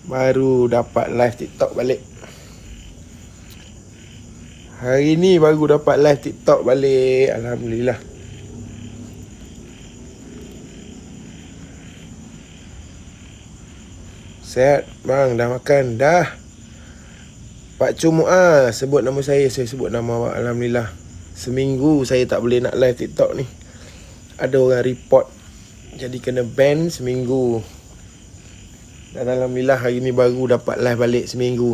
Baru dapat live TikTok balik. Hari ni baru dapat live TikTok balik. Alhamdulillah. Sehat bang, dah makan? Dah. Pak Cumu'a sebut nama saya sebut nama awak. Alhamdulillah. Seminggu saya tak boleh nak live TikTok ni. Ada orang report, jadi kena ban seminggu. Dan alhamdulillah hari ni baru dapat live balik seminggu.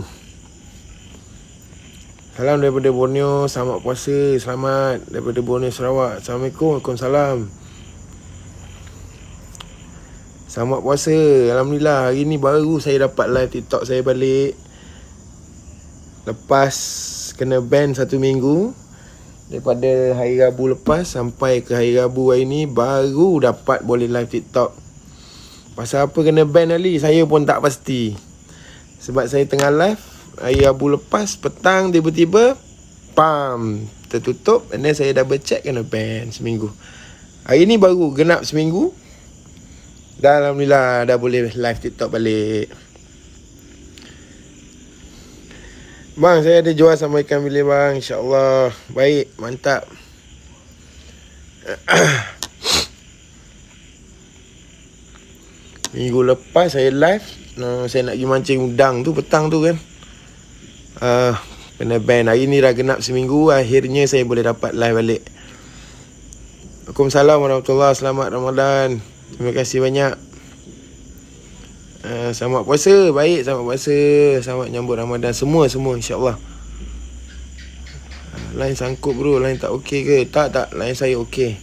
Salam daripada Borneo, selamat puasa, selamat daripada Borneo Sarawak. Assalamualaikum, Waalaikumsalam. Selamat puasa, alhamdulillah hari ni baru saya dapat live TikTok saya balik. Lepas kena ban 1 minggu. Daripada hari Rabu lepas sampai ke hari Rabu hari ni baru dapat boleh live TikTok. Pasal apa kena ban Ali, saya pun tak pasti. Sebab saya tengah live hari Rabu lepas, petang tiba-tiba pam, tertutup. And then saya double check, kena ban seminggu. Hari ni baru genap seminggu. Dan alhamdulillah dah boleh live TikTok balik. Bang, saya ada jual sama ikan bilis bang, insyaAllah. Baik, mantap. Minggu lepas saya live, saya nak pergi mancing udang tu petang tu kan. Kena ban. Hari ni dah genap seminggu, akhirnya saya boleh dapat live balik. Waalaikumsalam warahmatullahi. Selamat Ramadan. Terima kasih banyak. Selamat puasa. Baik, selamat puasa. Selamat nyambut Ramadan. Semua insyaAllah. Line sangkut bro, line tak okey ke? Tak, line saya okey.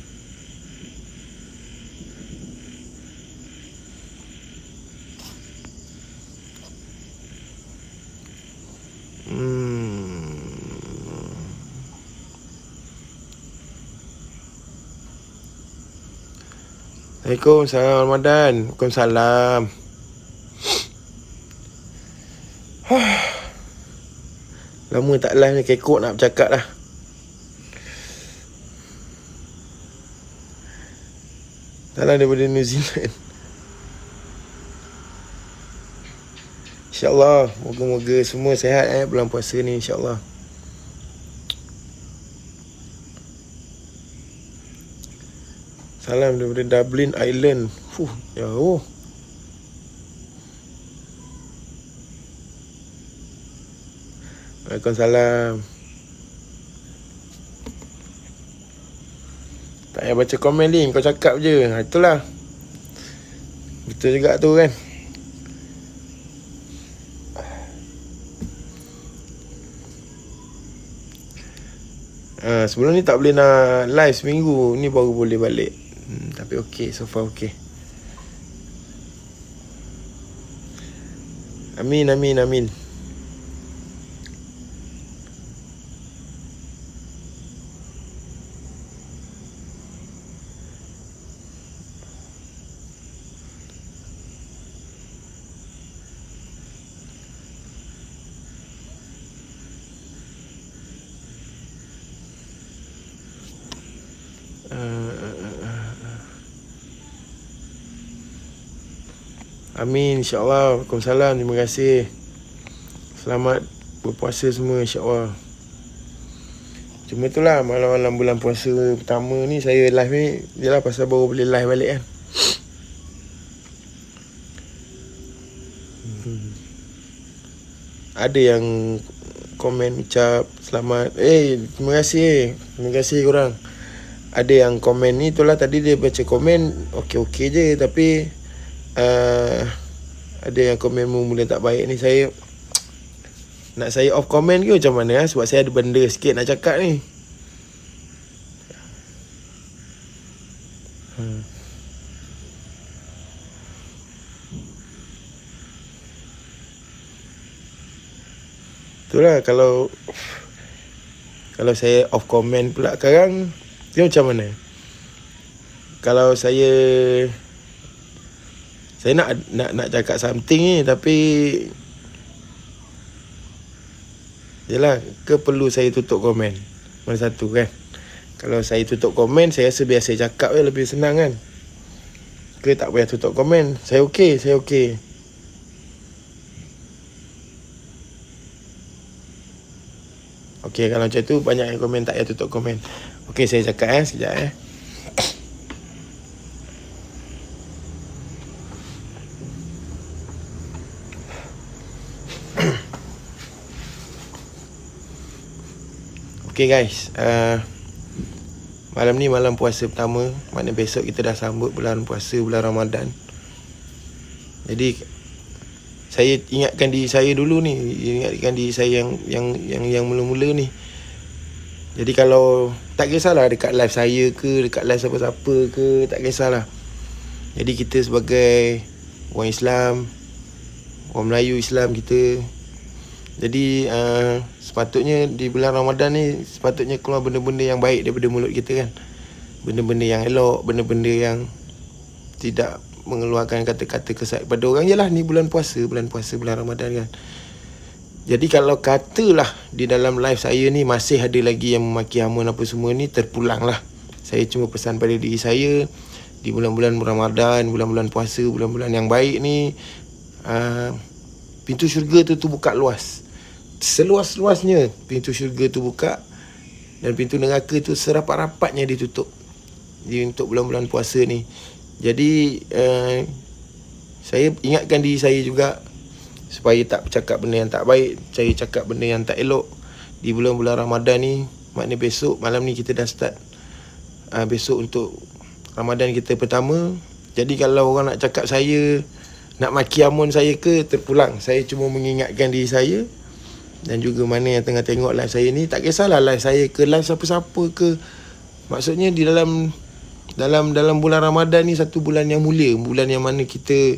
Assalamualaikum, salam Ramadan. Waalaikumsalam. Lama tak live ni, kekok nak bercakap dah. Salam daripada New Zealand. InsyaAllah, moga-moga semua sihat bulan puasa ni, insyaAllah. Salam daripada Dublin Island. Jauh. Waalaikumsalam. Tak payah baca komen ni, kau cakap je. Itulah. Betul juga tu kan. Sebelum ni tak boleh nak live seminggu. Ni baru boleh balik. Tapi okey, so far okey. Amin. Amin, insyaAllah. Waalaikumsalam, terima kasih. Selamat berpuasa semua, insyaAllah. Cuma itulah, malam-malam bulan puasa pertama ni saya live ni, jelah pasal baru boleh live balik kan. Ada yang komen ucap selamat. Terima kasih korang. Ada yang komen ni, itulah tadi dia baca komen okey-okey je. Tapi ada yang komen mula tak baik ni. Nak saya off komen ke macam mana? Sebab saya ada benda sikit nak cakap ni. Itulah, kalau saya off komen pula sekarang, dia macam mana? Kalau saya nak cakap something ni, tapi yelah, ke perlu saya tutup komen? Mana satu kan? Kalau saya tutup komen, saya rasa biasa cakap je lebih senang kan? Ke tak payah tutup komen? Saya okey. Okey, kalau macam tu banyak yang komen, tak payah tutup komen. Okey, saya cakap sekejap Okey guys, malam ni malam puasa pertama. Maknanya besok kita dah sambut bulan puasa, bulan Ramadan. Jadi saya ingatkan diri saya dulu ni, ingatkan diri saya yang mula-mula ni. Jadi kalau tak kisahlah dekat live saya ke, dekat live siapa-siapa ke, tak kisahlah. Jadi kita sebagai orang Islam, orang Melayu Islam kita, jadi sepatutnya di bulan Ramadan ni sepatutnya keluar benda-benda yang baik daripada mulut kita kan. Benda-benda yang elok, benda-benda yang tidak mengeluarkan kata-kata kesat pada orang. Yalah, ni bulan puasa, bulan Ramadan kan. Jadi kalau katalah di dalam live saya ni masih ada lagi yang memaki hamun apa semua ni, terpulang lah. Saya cuma pesan pada diri saya, di bulan-bulan Ramadan, bulan-bulan puasa, bulan-bulan yang baik ni, pintu syurga tu buka luas. Seluas-luasnya pintu syurga tu buka, dan pintu neraka tu serapat-rapatnya ditutup untuk bulan-bulan puasa ni. Jadi saya ingatkan diri saya juga supaya tak bercakap benda yang tak baik, saya cakap benda yang tak elok di bulan-bulan Ramadan ni. Maknanya besok malam ni kita dah start besok untuk Ramadan kita pertama. Jadi kalau orang nak cakap saya, nak maki amun saya ke, terpulang. Saya cuma mengingatkan diri saya dan juga mana yang tengah tengok live saya ni. Tak kisahlah live saya ke, live siapa-siapa ke. Maksudnya di dalam bulan Ramadan ni, satu bulan yang mulia, bulan yang mana kita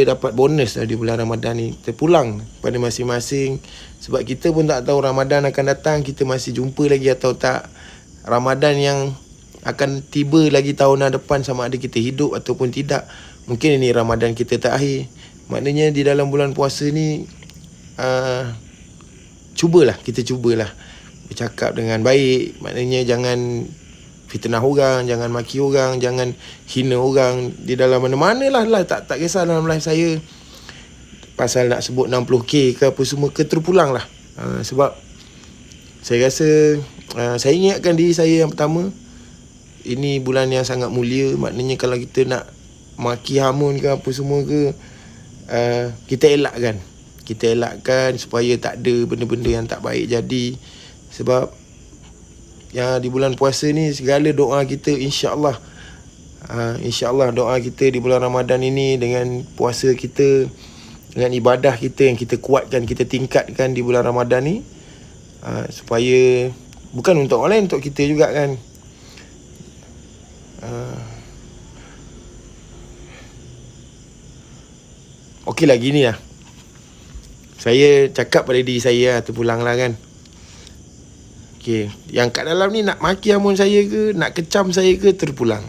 dapat bonus di bulan Ramadan ni. Terpulang pada masing-masing, sebab kita pun tak tahu Ramadan akan datang, kita masih jumpa lagi atau tak. Ramadan yang akan tiba lagi tahun depan, sama ada kita hidup ataupun tidak. Mungkin ini Ramadan kita terakhir. Maknanya di dalam bulan puasa ni kita cubalah bercakap dengan baik. Maknanya jangan fitnah orang, jangan maki orang, jangan hina orang di dalam mana-mana lah. Tak kisah dalam live saya pasal nak sebut 60k ke apa semua ke, terpulang lah. Sebab saya rasa saya ingatkan diri saya yang pertama, ini bulan yang sangat mulia. Maknanya kalau kita nak maki hamun ke apa semua ke, kita elakkan supaya tak ada benda-benda yang tak baik jadi. Sebab yang di bulan puasa ni segala doa kita, insya-Allah doa kita di bulan Ramadan ini, dengan puasa kita, dengan ibadah kita yang kita kuatkan, kita tingkatkan di bulan Ramadan ni, supaya bukan untuk orang lain, untuk kita juga kan. Okey lah, gini lah, saya cakap pada diri saya terpulang lah kan. Okey, yang kat dalam ni nak maki hamun saya ke, nak kecam saya ke, terpulang.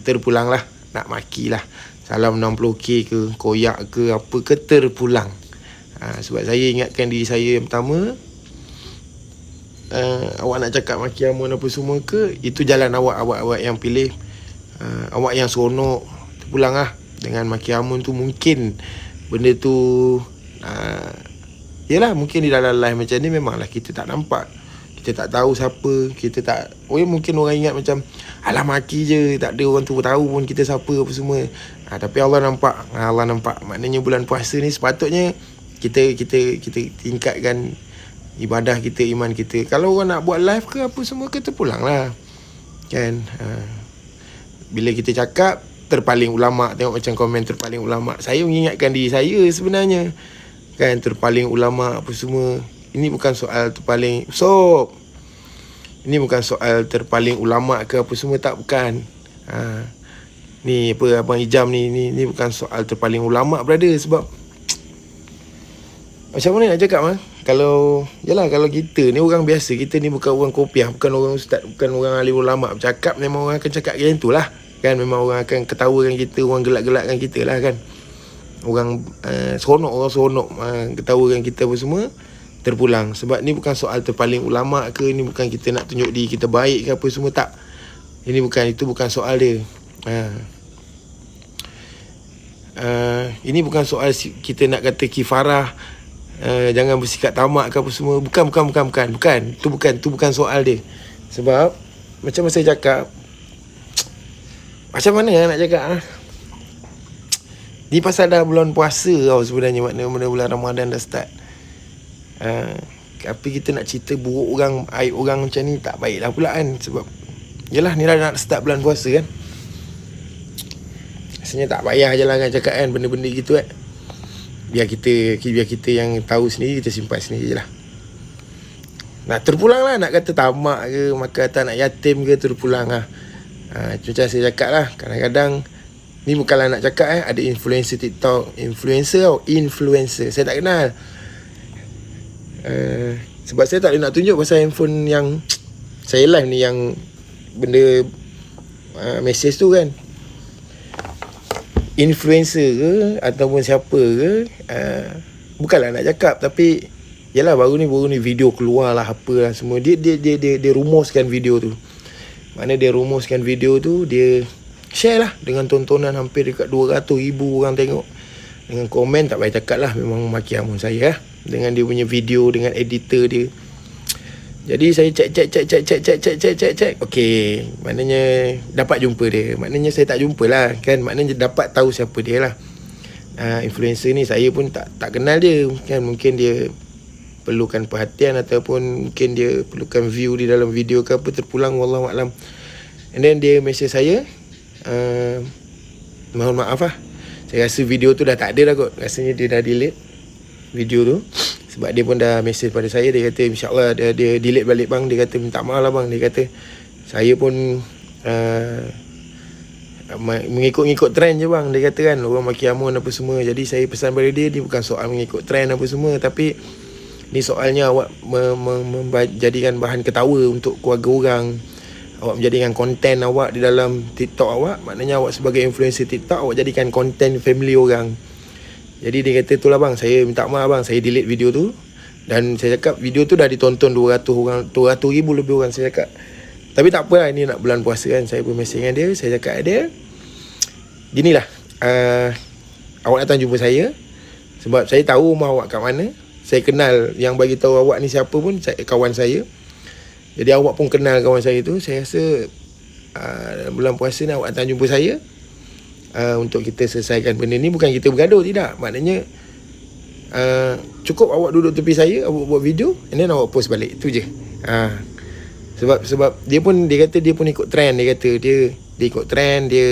Terpulang lah, nak maki lah, salam 60k ke, koyak ke, apa ke, terpulang. Sebab saya ingatkan diri saya yang pertama, awak nak cakap maki hamun apa semua ke, itu jalan awak yang pilih. Awak yang seronok, terpulang lah. Dengan maki hamun tu mungkin benda tu yelah, mungkin di dalam live macam ni memanglah kita tak nampak, kita tak tahu siapa, kita tak, mungkin orang ingat macam alah maki je, tak ada orang tu tahu pun kita siapa apa semua. Tapi Allah nampak. Maknanya bulan puasa ni sepatutnya kita tingkatkan ibadah kita, iman kita. Kalau orang nak buat live ke apa semua ke, terpulang lah kan. Bila kita cakap terpaling ulama', tengok macam komen terpaling ulama', saya mengingatkan diri saya sebenarnya kan, terpaling ulama' apa semua. Ini bukan soal terpaling ini bukan soal terpaling ulama' ke apa semua, tak, bukan. Ni apa Abang Ijam ni bukan soal terpaling ulama', brother. Sebab macam mana nak cakap kalau kita ni orang biasa, kita ni bukan orang kopiah, bukan orang ustaz, bukan orang alim ulama', bercakap memang orang akan cakap macam itulah kan. Memang orang akan ketawakan kita, orang gelak-gelakkan kita lah kan. Orang seronok ketawakan kita apa semua, terpulang. Sebab ni bukan soal terpaling ulama' ke, ni bukan kita nak tunjuk diri kita baik ke apa semua, tak. Itu bukan soal dia. Ini bukan soal kita nak kata kifarah Jangan bersikap tamak ke apa semua. Bukan. Tu bukan soal dia. Sebab macam saya cakap, macam mana nak cakap ni pasal dah bulan puasa tau sebenarnya. Makna bulan Ramadan dah start. Tapi kita nak cerita buruk orang, aib orang macam ni tak baik lah pula kan. Sebab yelah ni dah nak start bulan puasa kan. Rasanya tak payah je lah kan cakap kan benda-benda gitu kan. Biar kita yang tahu sendiri, kita simpan sendiri je lah. Nak terpulang lah, nak kata tamak ke, makan atas anak yatim ke, terpulang lah. Macam saya cakap lah, kadang-kadang ni bukanlah nak cakap ada influencer TikTok. Influencer saya tak kenal. Sebab saya tak boleh nak tunjuk pasal handphone yang saya live ni, yang benda message tu kan. Influencer ke ataupun siapa ke, bukanlah nak cakap, tapi yalah baru ni video keluar lah apalah semua. Dia rumuskan video tu. Mana dia rumuskan video tu, dia share lah dengan tontonan hampir dekat 200,000 orang tengok. Dengan komen tak payah cakap lah, memang maki amun saya lah. Dengan dia punya video, dengan editor dia. Jadi saya cek. Okey, maknanya dapat jumpa dia. Maknanya saya tak jumpa lah kan. Maknanya dapat tahu siapa dia lah. Influencer ni saya pun tak kenal dia kan. Mungkin dia perlukan perhatian ataupun mungkin dia perlukan view di dalam video ke apa, terpulang, wallahualam. And then dia message saya, mohon maaf lah, saya rasa video tu dah tak ada dah kot. Rasanya dia dah delete video tu. Sebab dia pun dah message pada saya. Dia kata insyaAllah dia delete balik bang. Dia kata minta maaf lah bang. Dia kata saya pun mengikut trend je bang. Dia kata kan orang maki amun apa semua. Jadi saya pesan pada dia, bukan soal mengikut trend apa semua, tapi ni soalnya awak menjadikan bahan ketawa untuk keluarga orang. Awak menjadikan konten awak di dalam TikTok awak. Maknanya awak sebagai influencer TikTok, awak jadikan konten family orang. Jadi dia kata itulah bang, saya minta maaf bang, saya delete video tu. Dan saya cakap video tu dah ditonton 200,000 lebih orang. Saya cakap, tapi tak apa lah, ini nak bulan puasa kan. Saya pun mesej dengan dia. Saya cakap dia, ginilah, awak datang jumpa saya sebab saya tahu rumah awak kat mana. Saya kenal yang bagi tahu awak ni siapa pun, kawan saya. Jadi awak pun kenal kawan saya tu. Saya rasa bulan puasa ni awak datang jumpa saya, untuk kita selesaikan benda ni. Bukan kita bergaduh, tidak. Maknanya cukup awak duduk tepi saya, awak buat video, and then awak post balik. Itu je. Sebab dia kata dia pun ikut trend. Dia kata dia ikut trend. Dia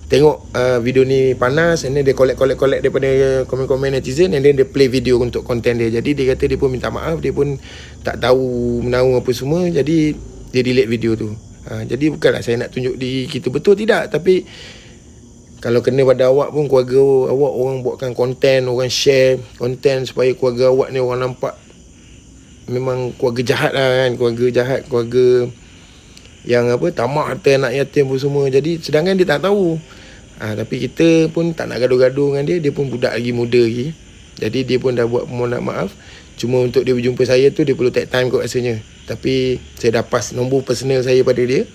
tengok video ni panas, and then dia collect daripada komen-komen netizen, and then dia play video untuk konten dia. Jadi dia kata dia pun minta maaf, dia pun tak tahu menahu apa semua. Jadi dia delete video tu. Jadi bukanlah saya nak tunjuk diri kita betul, tidak. Tapi kalau kena pada awak pun, keluarga awak, orang buatkan konten, orang share konten supaya keluarga awak ni orang nampak memang keluarga jahat lah kan. Keluarga jahat, keluarga yang apa, tamak harta anak yatim pun semua. Jadi sedangkan dia tak tahu. Tapi kita pun tak nak gaduh-gaduh dengan dia. Dia pun budak lagi, muda lagi. Jadi dia pun dah buat permohonan maaf. Cuma untuk dia berjumpa saya tu, dia perlu take time kot rasanya. Tapi saya dah pass nombor personal saya pada dia,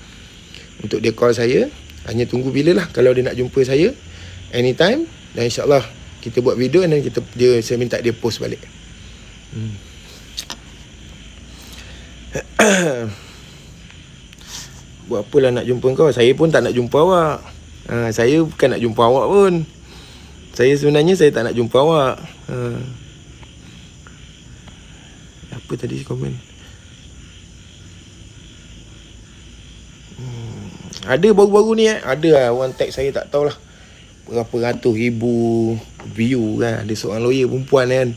untuk dia call saya. Hanya tunggu bila lah kalau dia nak jumpa saya, anytime. Dan insyaAllah kita buat video, dan saya minta dia post balik. Buat apalah nak jumpa kau. Saya pun tak nak jumpa awak. Saya bukan nak jumpa awak pun. Saya sebenarnya saya tak nak jumpa awak. Apa tadi komen? Ada baru-baru ni ada lah orang tag saya, tak tahulah berapa ratus ribu view kan. Ada seorang lawyer perempuan kan.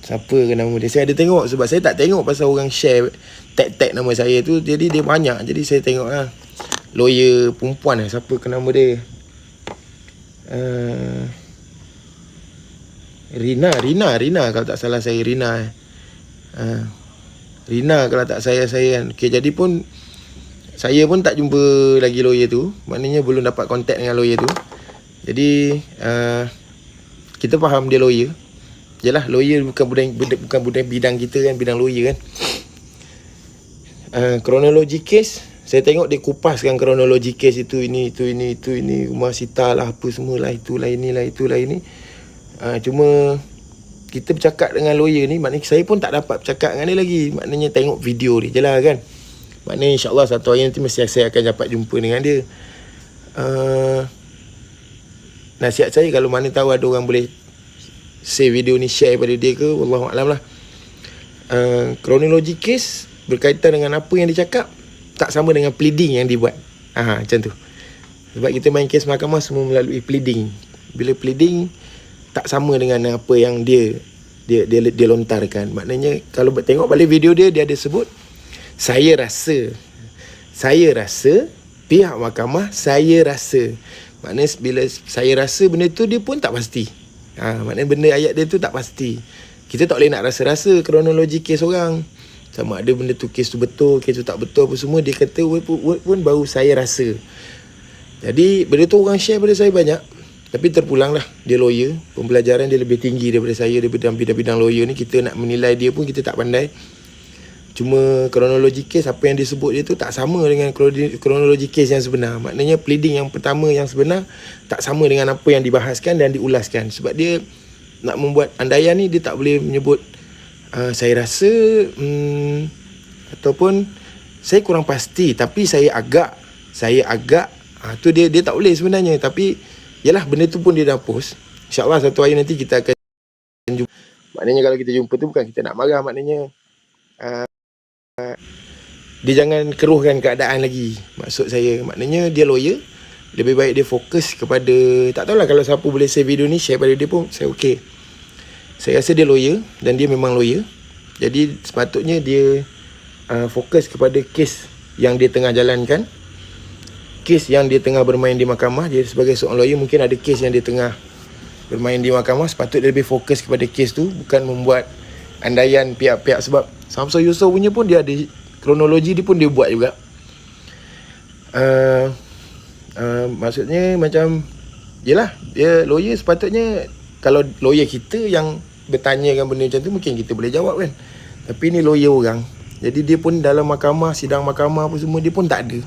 Siapa ke nama dia? Saya ada tengok, sebab saya tak tengok pasal orang share tag nama saya tu. Jadi dia banyak. Jadi saya tengok lah. Lawyer perempuan lah. Siapa ke nama dia? Rina kalau tak salah saya. Rina kalau tak saya kan. Okay, jadi pun saya pun tak jumpa lagi lawyer tu. Maknanya belum dapat kontak dengan lawyer tu. Jadi kita faham dia lawyer. Yalah, lawyer bukan budak bidang kita kan, bidang lawyer kan. Kronologi kes, saya tengok dia kupaskan kronologi kes itu, ini, rumah sita lah, apa semualah, itulah, inilah, itulah, ini. Cuma kita bercakap dengan lawyer ni, maknanya saya pun tak dapat bercakap dengan dia lagi. Maknanya tengok video dia je lah kan. Maknanya insyaAllah satu hari nanti mesti saya akan dapat jumpa dengan dia. Nasihat saya, kalau mana tahu ada orang boleh save video ni, share pada dia ke, wallahualam lah. Kronologi kes berkaitan dengan apa yang dia cakap tak sama dengan pleading yang dibuat. Macam tu. Sebab kita main kes mahkamah semua melalui pleading. Bila pleading tak sama dengan apa yang dia lontarkan. Maknanya kalau tengok balik video dia ada sebut saya rasa pihak mahkamah saya rasa. Maknanya bila saya rasa benda tu, dia pun tak pasti. Maknanya benda ayat dia tu tak pasti. Kita tak boleh nak rasa-rasa kronologi kes orang. Sama ada benda tu kes tu betul, kes tu tak betul apa semua, dia kata word pun baru saya rasa. Jadi benda tu orang share pada saya banyak. Tapi terpulang lah, dia lawyer, pembelajaran dia lebih tinggi daripada saya, daripada bidang lawyer ni. Kita nak menilai dia pun kita tak pandai. Cuma kronologi kes, apa yang disebut dia tu tak sama dengan kronologi kes yang sebenar. Maknanya pleading yang pertama yang sebenar tak sama dengan apa yang dibahaskan dan diulaskan. Sebab dia nak membuat andaian ni, dia tak boleh menyebut saya rasa ataupun saya kurang pasti, tapi saya agak tu dia tak boleh sebenarnya. Tapi yalah, benda tu pun dia dah post. InsyaAllah satu hari nanti kita akan jumpa. Maknanya kalau kita jumpa tu bukan kita nak marah. Maknanya dia jangan keruhkan keadaan lagi. Maksud saya, maknanya dia lawyer, lebih baik dia fokus kepada, tak tahulah kalau siapa boleh save video ni, share pada dia pun saya okey. Saya rasa dia lawyer dan dia memang lawyer. Jadi sepatutnya dia fokus kepada kes yang dia tengah jalankan. Kes yang dia tengah bermain di mahkamah. Dia sebagai seorang lawyer, mungkin ada kes yang dia tengah bermain di mahkamah. Sepatutnya dia lebih fokus kepada kes tu, bukan membuat andaian pihak-pihak. Sebab Samsul Yusof punya pun dia ada kronologi, dia pun dia buat juga. Maksudnya macam, yelah, dia lawyer, sepatutnya kalau lawyer kita yang bertanyakan benda macam tu, mungkin kita boleh jawab kan. Tapi ni lawyer orang, jadi dia pun dalam mahkamah, sidang mahkamah apa semua, dia pun tak ada.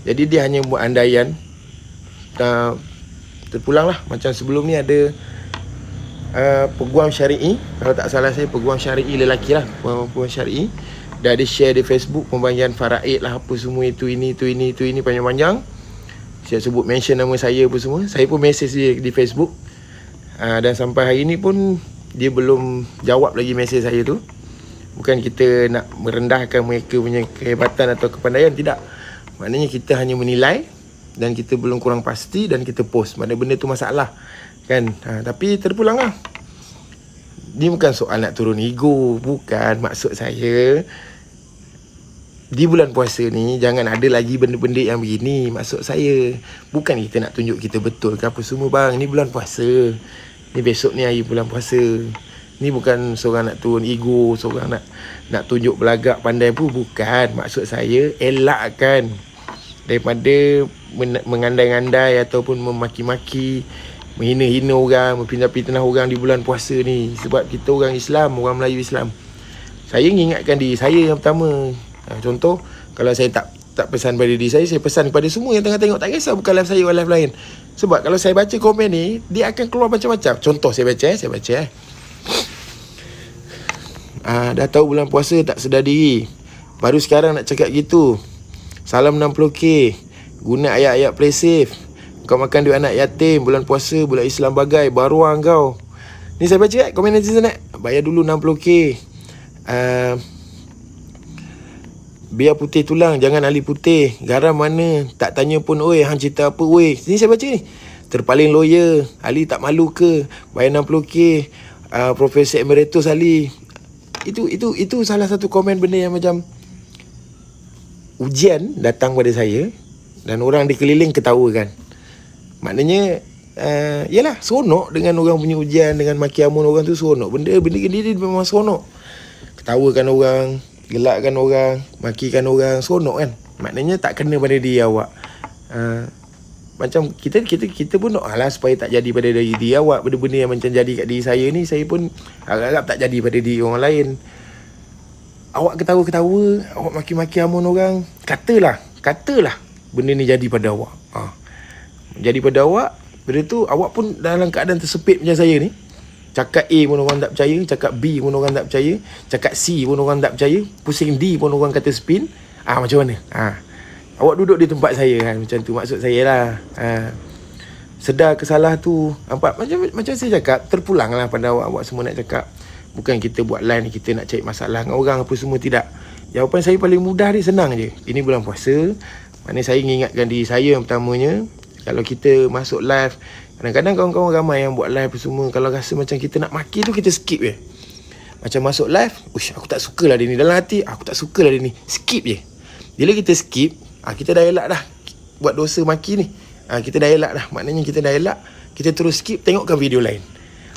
Jadi dia hanya buat andaian. Terpulang lah, macam sebelum ni ada peguam syari'i, kalau tak salah saya peguam syari'i lelaki lah, peguam syari'i, dah ada share di Facebook pembagian faraid lah, apa semua itu ini panjang-panjang. Saya sebut mention nama saya apa semua. Saya pun message dia di Facebook, dan sampai hari ni pun dia belum jawab lagi message saya tu. Bukan kita nak merendahkan mereka punya kehebatan atau kepandaian, tidak. Maknanya kita hanya menilai dan kita belum kurang pasti dan kita post. Maknanya benda tu masalah kan. Tapi terpulang lah, ni bukan soal nak turun ego, bukan. Maksud saya, di bulan puasa ni jangan ada lagi benda-benda yang begini. Maksud saya, bukan kita nak tunjuk kita betul ke apa semua bang. Ni bulan puasa, ni besok ni hari bulan puasa. Ni bukan seorang nak turun ego, seorang nak tunjuk belagak pandai pun, bukan. Maksud saya, elakkan daripada mengandai-andai ataupun memaki-maki, menghina-hina orang, memfitnah-fitnah orang di bulan puasa ni. Sebab kita orang Islam, orang Melayu Islam. Saya ingatkan diri saya yang pertama. Contoh, kalau saya tak pesan pada diri saya pesan kepada semua yang tengah tengok. Tak kisah bukan live saya atau live lain. Sebab kalau saya baca komen ni, dia akan keluar macam-macam. Contoh saya baca dah tahu bulan puasa tak sedar diri, baru sekarang nak cakap gitu. Salam 60k, guna ayat-ayat play safe. Kau makan duit anak yatim, bulan puasa, bulan Islam bagai, baruang kau. Ni saya baca komen netizen nak bayar dulu 60k. Biar putih tulang, jangan ali putih. Garam mana, tak tanya pun. Oi, hang cerita apa oi. Ni saya baca ni. Terpaling lawyer, Ali tak malu ke bayar 60k? Profesor Emeritus Ali. Itu salah satu komen benda yang macam ujian datang pada saya dan orang di keliling ketawa kan. Maknanya yalah, seronok dengan orang punya ujian, dengan maki amun orang tu seronok. Benda gini memang seronok. Ketawakan orang, gelakkan orang, makikan orang, seronok kan. Maknanya tak kena pada diri awak. Macam kita pun alah supaya tak jadi pada diri awak. Benda-benda yang macam jadi kat diri saya ni, saya pun harap-harap tak jadi pada diri orang lain. Awak ketawa-ketawa, awak maki-maki amun orang, katalah benda ni jadi pada awak. Jadi pada awak, benda tu awak pun dalam keadaan tersepit macam saya ni, Cakap A pun orang tak percaya, cakap B pun orang tak percaya, cakap C pun orang tak percaya, pusing D pun orang kata spin. Macam mana? Awak duduk di tempat saya kan, macam tu maksud saya lah. Sedar kesalah tu. Nampak macam saya cakap, terpulang lah pada awak semua nak cakap. Bukan kita buat line ni kita nak cari masalah dengan orang apa semua, tidak. Jawapan saya paling mudah ni, senang je. Ini bulan puasa. Maknanya saya ingatkan diri saya yang pertamanya, kalau kita masuk live, kadang-kadang kawan-kawan ramai yang buat live apa semua, kalau rasa macam kita nak maki tu, kita skip je. Macam masuk live, aku tak suka lah dia ni. Dalam hati, aku tak suka lah dia ni. Skip je. Bila kita skip, kita dah elak dah buat dosa maki ni. Kita dah elak dah. Maknanya kita dah elak, kita terus skip, tengokkan video lain.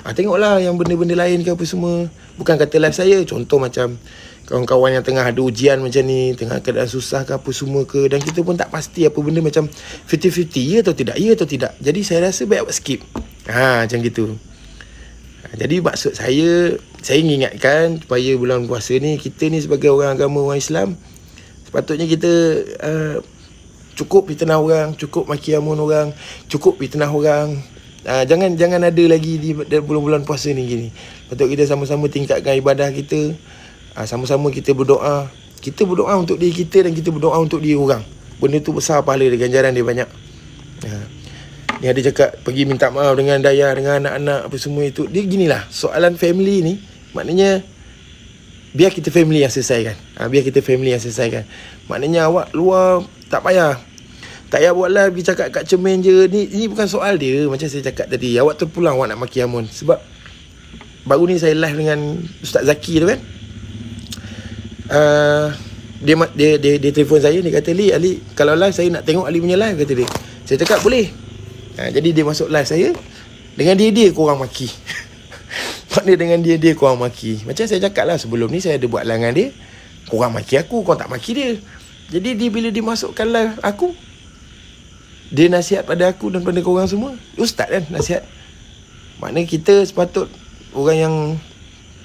Tengoklah yang benda-benda lain ke apa semua. Bukan kata live saya, contoh macam kawan-kawan yang tengah ada ujian macam ni, tengah keadaan susah ke apa semua ke, dan kita pun tak pasti apa benda, macam 50-50, ya atau tidak, ya atau tidak. Jadi saya rasa baik awak skip. Macam gitu. Jadi maksud saya ingatkan supaya bulan puasa ni, kita ni sebagai orang agama, orang Islam, sepatutnya kita cukup fitnah orang, cukup maki amun orang, cukup fitnah orang. Jangan ada lagi di bulan-bulan puasa ni gini. Patut kita sama-sama tingkatkan ibadah kita. Sama-sama kita berdoa. Kita berdoa untuk diri kita dan kita berdoa untuk diri orang. Benda tu besar pahala dia, ganjaran dia banyak. Ni ada cakap pergi minta maaf dengan dayah, dengan anak-anak apa semua itu. Dia ginilah, soalan family ni, maknanya biar kita family yang selesaikan. Biar kita family yang selesaikan. Maknanya awak luar tak payah. Tak payah buat live pergi cakap kat cermin je. Ni bukan soal dia. Macam saya cakap tadi, awak terpulang awak nak maki amun. Sebab baru ni saya live dengan Ustaz Zaki tu kan. Dia telefon saya, dia kata, Ali kalau live saya nak tengok Ali punya live, kata dia. Saya cakap boleh. Jadi dia masuk live saya, dengan dia korang maki. Maknanya dengan dia korang maki. Macam saya cakap lah sebelum ni, saya ada buat live dengan dia, korang maki aku, korang tak maki dia. Jadi bila dia masukkan live aku, dia nasihat pada aku dan pada korang semua. Ustaz kan nasihat. Maknanya kita sepatut, orang yang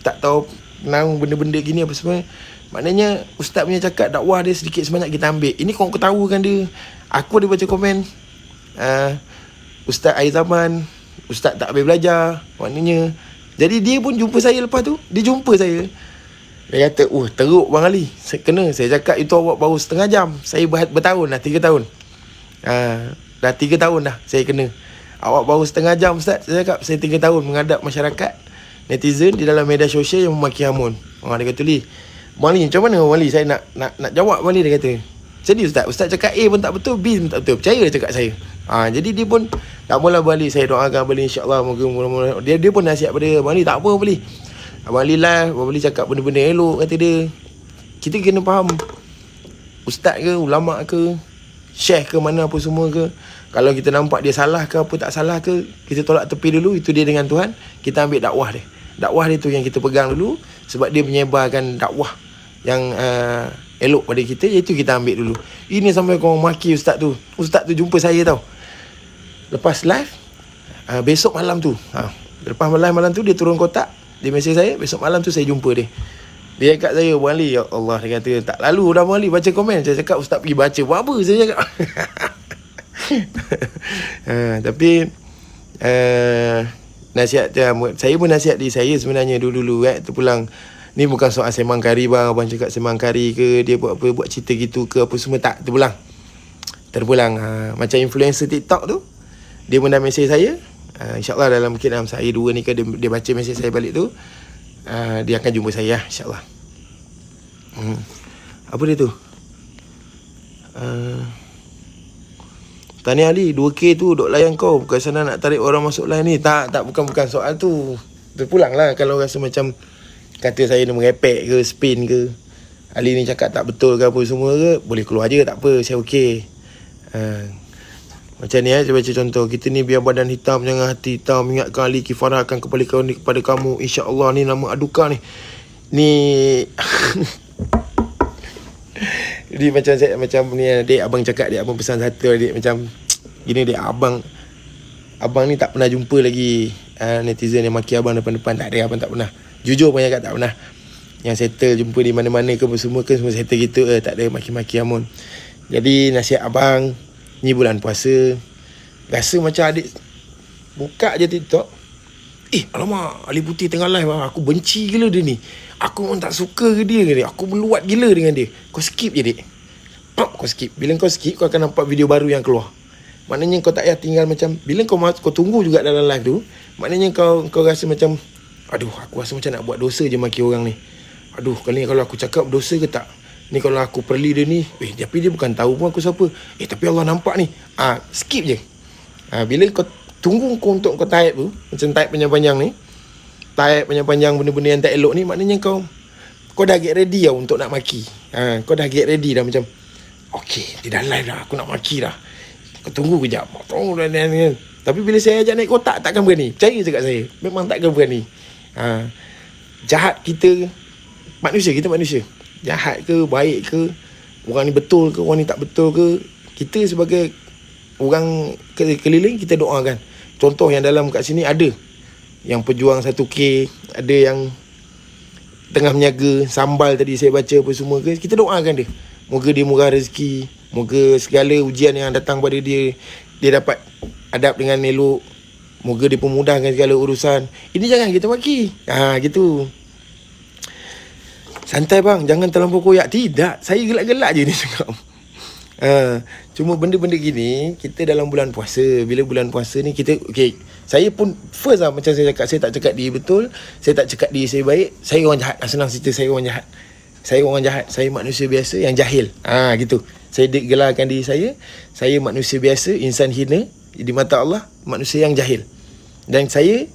tak tahu kenal benda-benda gini apa semua, maknanya ustaz punya cakap, dakwah dia sedikit sebanyak kita ambil. Ini kau ketahukan dia. Aku ada baca komen, Ustaz akhir zaman, ustaz tak habis belajar. Maknanya, jadi dia pun jumpa saya lepas tu. Dia jumpa saya, dia kata, teruk Bang Ali, saya kena. Saya cakap, itu awak baru setengah jam, saya bertahun dah, 3 tahun. Dah 3 tahun dah saya kena. Awak baru setengah jam Ustaz. Saya cakap, saya 3 tahun menghadap masyarakat, netizen di dalam media sosial yang memaki hamun. Dia kata, Bang Ali, macam mana Bang Ali? Saya nak jawab Bang Ali. Dia kata, jadi Ustaz cakap A pun tak betul, B pun tak betul, percaya dia cakap saya. Jadi dia pun tak apalah Bang Ali, saya doakan Bang Ali, insyaAllah moga-moga. Dia pun nasihat pada Bang Ali, tak apa Bang Ali, Abang Ali live, Abang Ali cakap benda-benda elok, kata dia. Kita kena faham, ustaz ke, ulama ke, syekh ke, mana apa semua ke, kalau kita nampak dia salah ke apa tak salah ke, kita tolak tepi dulu. Itu dia dengan Tuhan. Kita ambil dakwah dia. Dakwah dia tu yang kita pegang dulu, sebab dia menyebarkan dakwah yang elok pada kita, iaitu kita ambil dulu. Ini sampai korang maki ustaz tu. Ustaz tu jumpa saya tau, lepas live, besok malam tu, lepas malam tu dia turun kotak, dia mesej saya, besok malam tu saya jumpa dia. Dia cakap saya, Bang Ali, ya Allah, dia kata, tak lalu dah Bang Ali baca komen. Saya cakap, ustaz pergi baca buat apa? Saya cakap. Tapi nasihat saya pun nasihat diri saya sebenarnya dulu-dulu terpulang. Ni bukan soal semang kari bang, abang cakap semang kari ke, dia buat apa, buat cerita gitu ke apa semua, tak, terpulang. Macam influencer TikTok tu, dia pun dah mesej saya. InsyaAllah dalam mungkin dalam sehari 2 ni ke, dia baca mesej saya balik tu, dia akan jumpa saya insyaAllah. Apa dia tu, Tanya Ali, 2K tu duk layan kau, bukan sana nak tarik orang masuk line ni. Tak, bukan soal tu. Terpulang lah kalau rasa macam kata saya ni merepek ke, spin ke, Ali ni cakap tak betul ke apa semua ke, boleh keluar je, tak apa, saya okey. Macam ni saya baca contoh, kita ni biar badan hitam jangan hati hitam, ingatkan Ali kifarah akan kembali kepada kamu, insya-Allah. Ni nama aduka ni Jadi macam ni adik, abang cakap dia, abang pesan satu adik, macam gini dia, abang ni tak pernah jumpa lagi netizen yang maki abang depan-depan. Tak ada, abang tak pernah. Jujur pun cakap tak pernah. Yang settle jumpa di mana-mana ke semua ke, semua settle gitu, tak ada maki-maki amun. Jadi nasihat abang, ni bulan puasa, rasa macam adik buka je TikTok, Alamak, Ali Putih tengah live lah. Aku benci gila dia ni. Aku memang tak suka ke dia. Aku meluat gila dengan dia. Kau skip je, Dik. Kau skip. Bila kau skip, kau akan nampak video baru yang keluar. Maknanya kau tak payah tinggal macam, bila kau tunggu juga dalam live tu, maknanya kau rasa macam, aduh, aku rasa macam nak buat dosa je maki orang ni. Aduh, kali ni kalau aku cakap dosa ke tak? Ni kalau aku perli dia ni, tapi dia bukan tahu pun aku siapa. Tapi Allah nampak ni. Skip je. Bila kau tunggu untuk kau type tu, macam type panjang-panjang ni, type panjang-panjang benda-benda yang tak elok ni, maknanya kau dah get ready lah untuk nak maki. Kau dah get ready dah macam, okay, dia dah live dah, aku nak maki dah. Kau tunggu kejap. Tapi bila saya ajak naik kotak, takkan berani. Percaya cakap saya, memang takkan berani. Jahat kita manusia. Jahat ke, baik ke, orang ni betul ke, orang ni tak betul ke, kita sebagai orang keliling, kita doakan. Contoh yang dalam kat sini ada yang pejuang 1K, ada yang tengah menyaga sambal tadi saya baca apa semua ke, kita doakan dia. Moga dia murah rezeki, moga segala ujian yang datang pada dia dapat hadap dengan elok, moga dia pemudahkan segala urusan. Ini jangan kita maki. Gitu. Santai bang, jangan terlampau koyak. Tidak, saya gelak-gelak je ni cakap. Cuma benda-benda gini, kita dalam bulan puasa. Bila bulan puasa ni kita, saya pun first lah macam saya cakap, saya tak cakap diri betul, saya tak cakap diri saya baik, saya orang jahat. Senang cerita, saya orang jahat. Saya manusia biasa yang jahil. Gitu. Saya gelarkan diri saya manusia biasa, insan hina di mata Allah, manusia yang jahil. Dan saya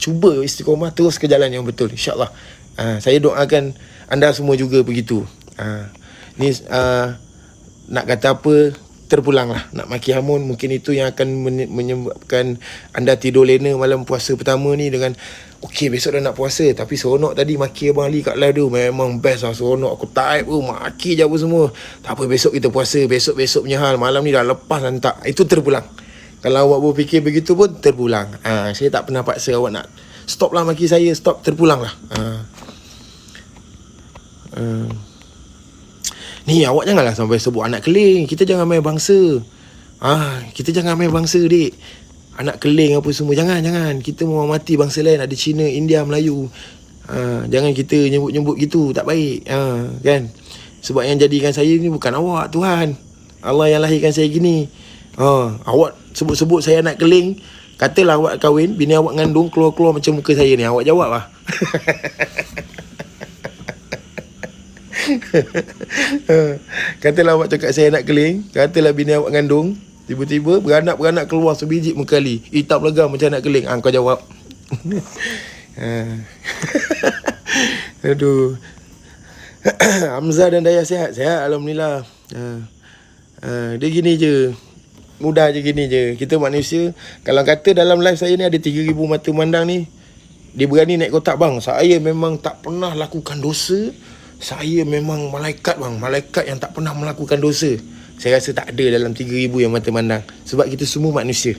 cuba istiqomah terus ke jalan yang betul, insya-Allah. Saya doakan anda semua juga begitu. Ni nak kata apa, terpulang lah. Nak maki hamun, mungkin itu yang akan menyebabkan anda tidur lena malam puasa pertama ni dengan, besok dah nak puasa, tapi seronok tadi maki Abang Ali kat live tu. Memang best lah, seronok. Aku type maki je apa semua. Tak apa, besok kita puasa, besok punya hal. Malam ni dah lepas hantar. Itu terpulang. Kalau awak berfikir begitu pun terpulang. Saya tak pernah paksa awak nak stop lah maki saya, stop, terpulang lah. Ni awak janganlah sampai sebut anak keling. Kita jangan main bangsa. Kita jangan main bangsa, dik. Anak keling apa semua, jangan. Kita menghormati bangsa lain, ada Cina, India, Melayu. Jangan kita nyebut-nyebut gitu, tak baik. Kan? Sebab yang jadikan saya ni bukan awak, Tuhan. Allah yang lahirkan saya gini. Awak sebut-sebut saya anak keling, katalah awak kahwin, bini awak ngandung, keluar-keluar macam muka saya ni, awak jawab lah. Katalah awak cakap saya anak keling, katalah bini awak ngandung, tiba-tiba beranak keluar sebiji muka Ali, hitam legam macam anak keling. Kau jawab. Aduh. Hamzah dan Dayah sihat? Sihat, alhamdulillah. Dia gini je, mudah je gini je. Kita manusia. Kalau kata dalam live saya ni ada 3,000 mata memandang ni, dia berani naik kotak, bang, saya memang tak pernah lakukan dosa. Saya memang malaikat, bang, malaikat yang tak pernah melakukan dosa. Saya rasa tak ada dalam 3,000 yang mata memandang. Sebab kita semua manusia.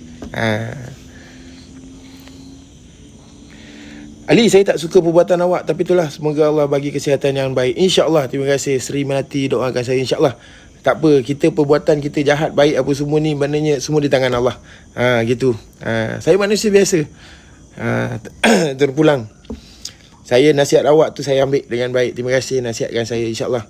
Ali, saya tak suka perbuatan awak, tapi itulah, semoga Allah bagi kesihatan yang baik, insya-Allah. Terima kasih Sri Melati, doakan saya, insya-Allah. Tak apa, kita perbuatan kita jahat, baik apa semua ni, maknanya semua di tangan Allah. Gitu. Saya manusia biasa. Terpulang. Saya nasihat awak tu saya ambil dengan baik. Terima kasih nasihatkan saya, insya-Allah.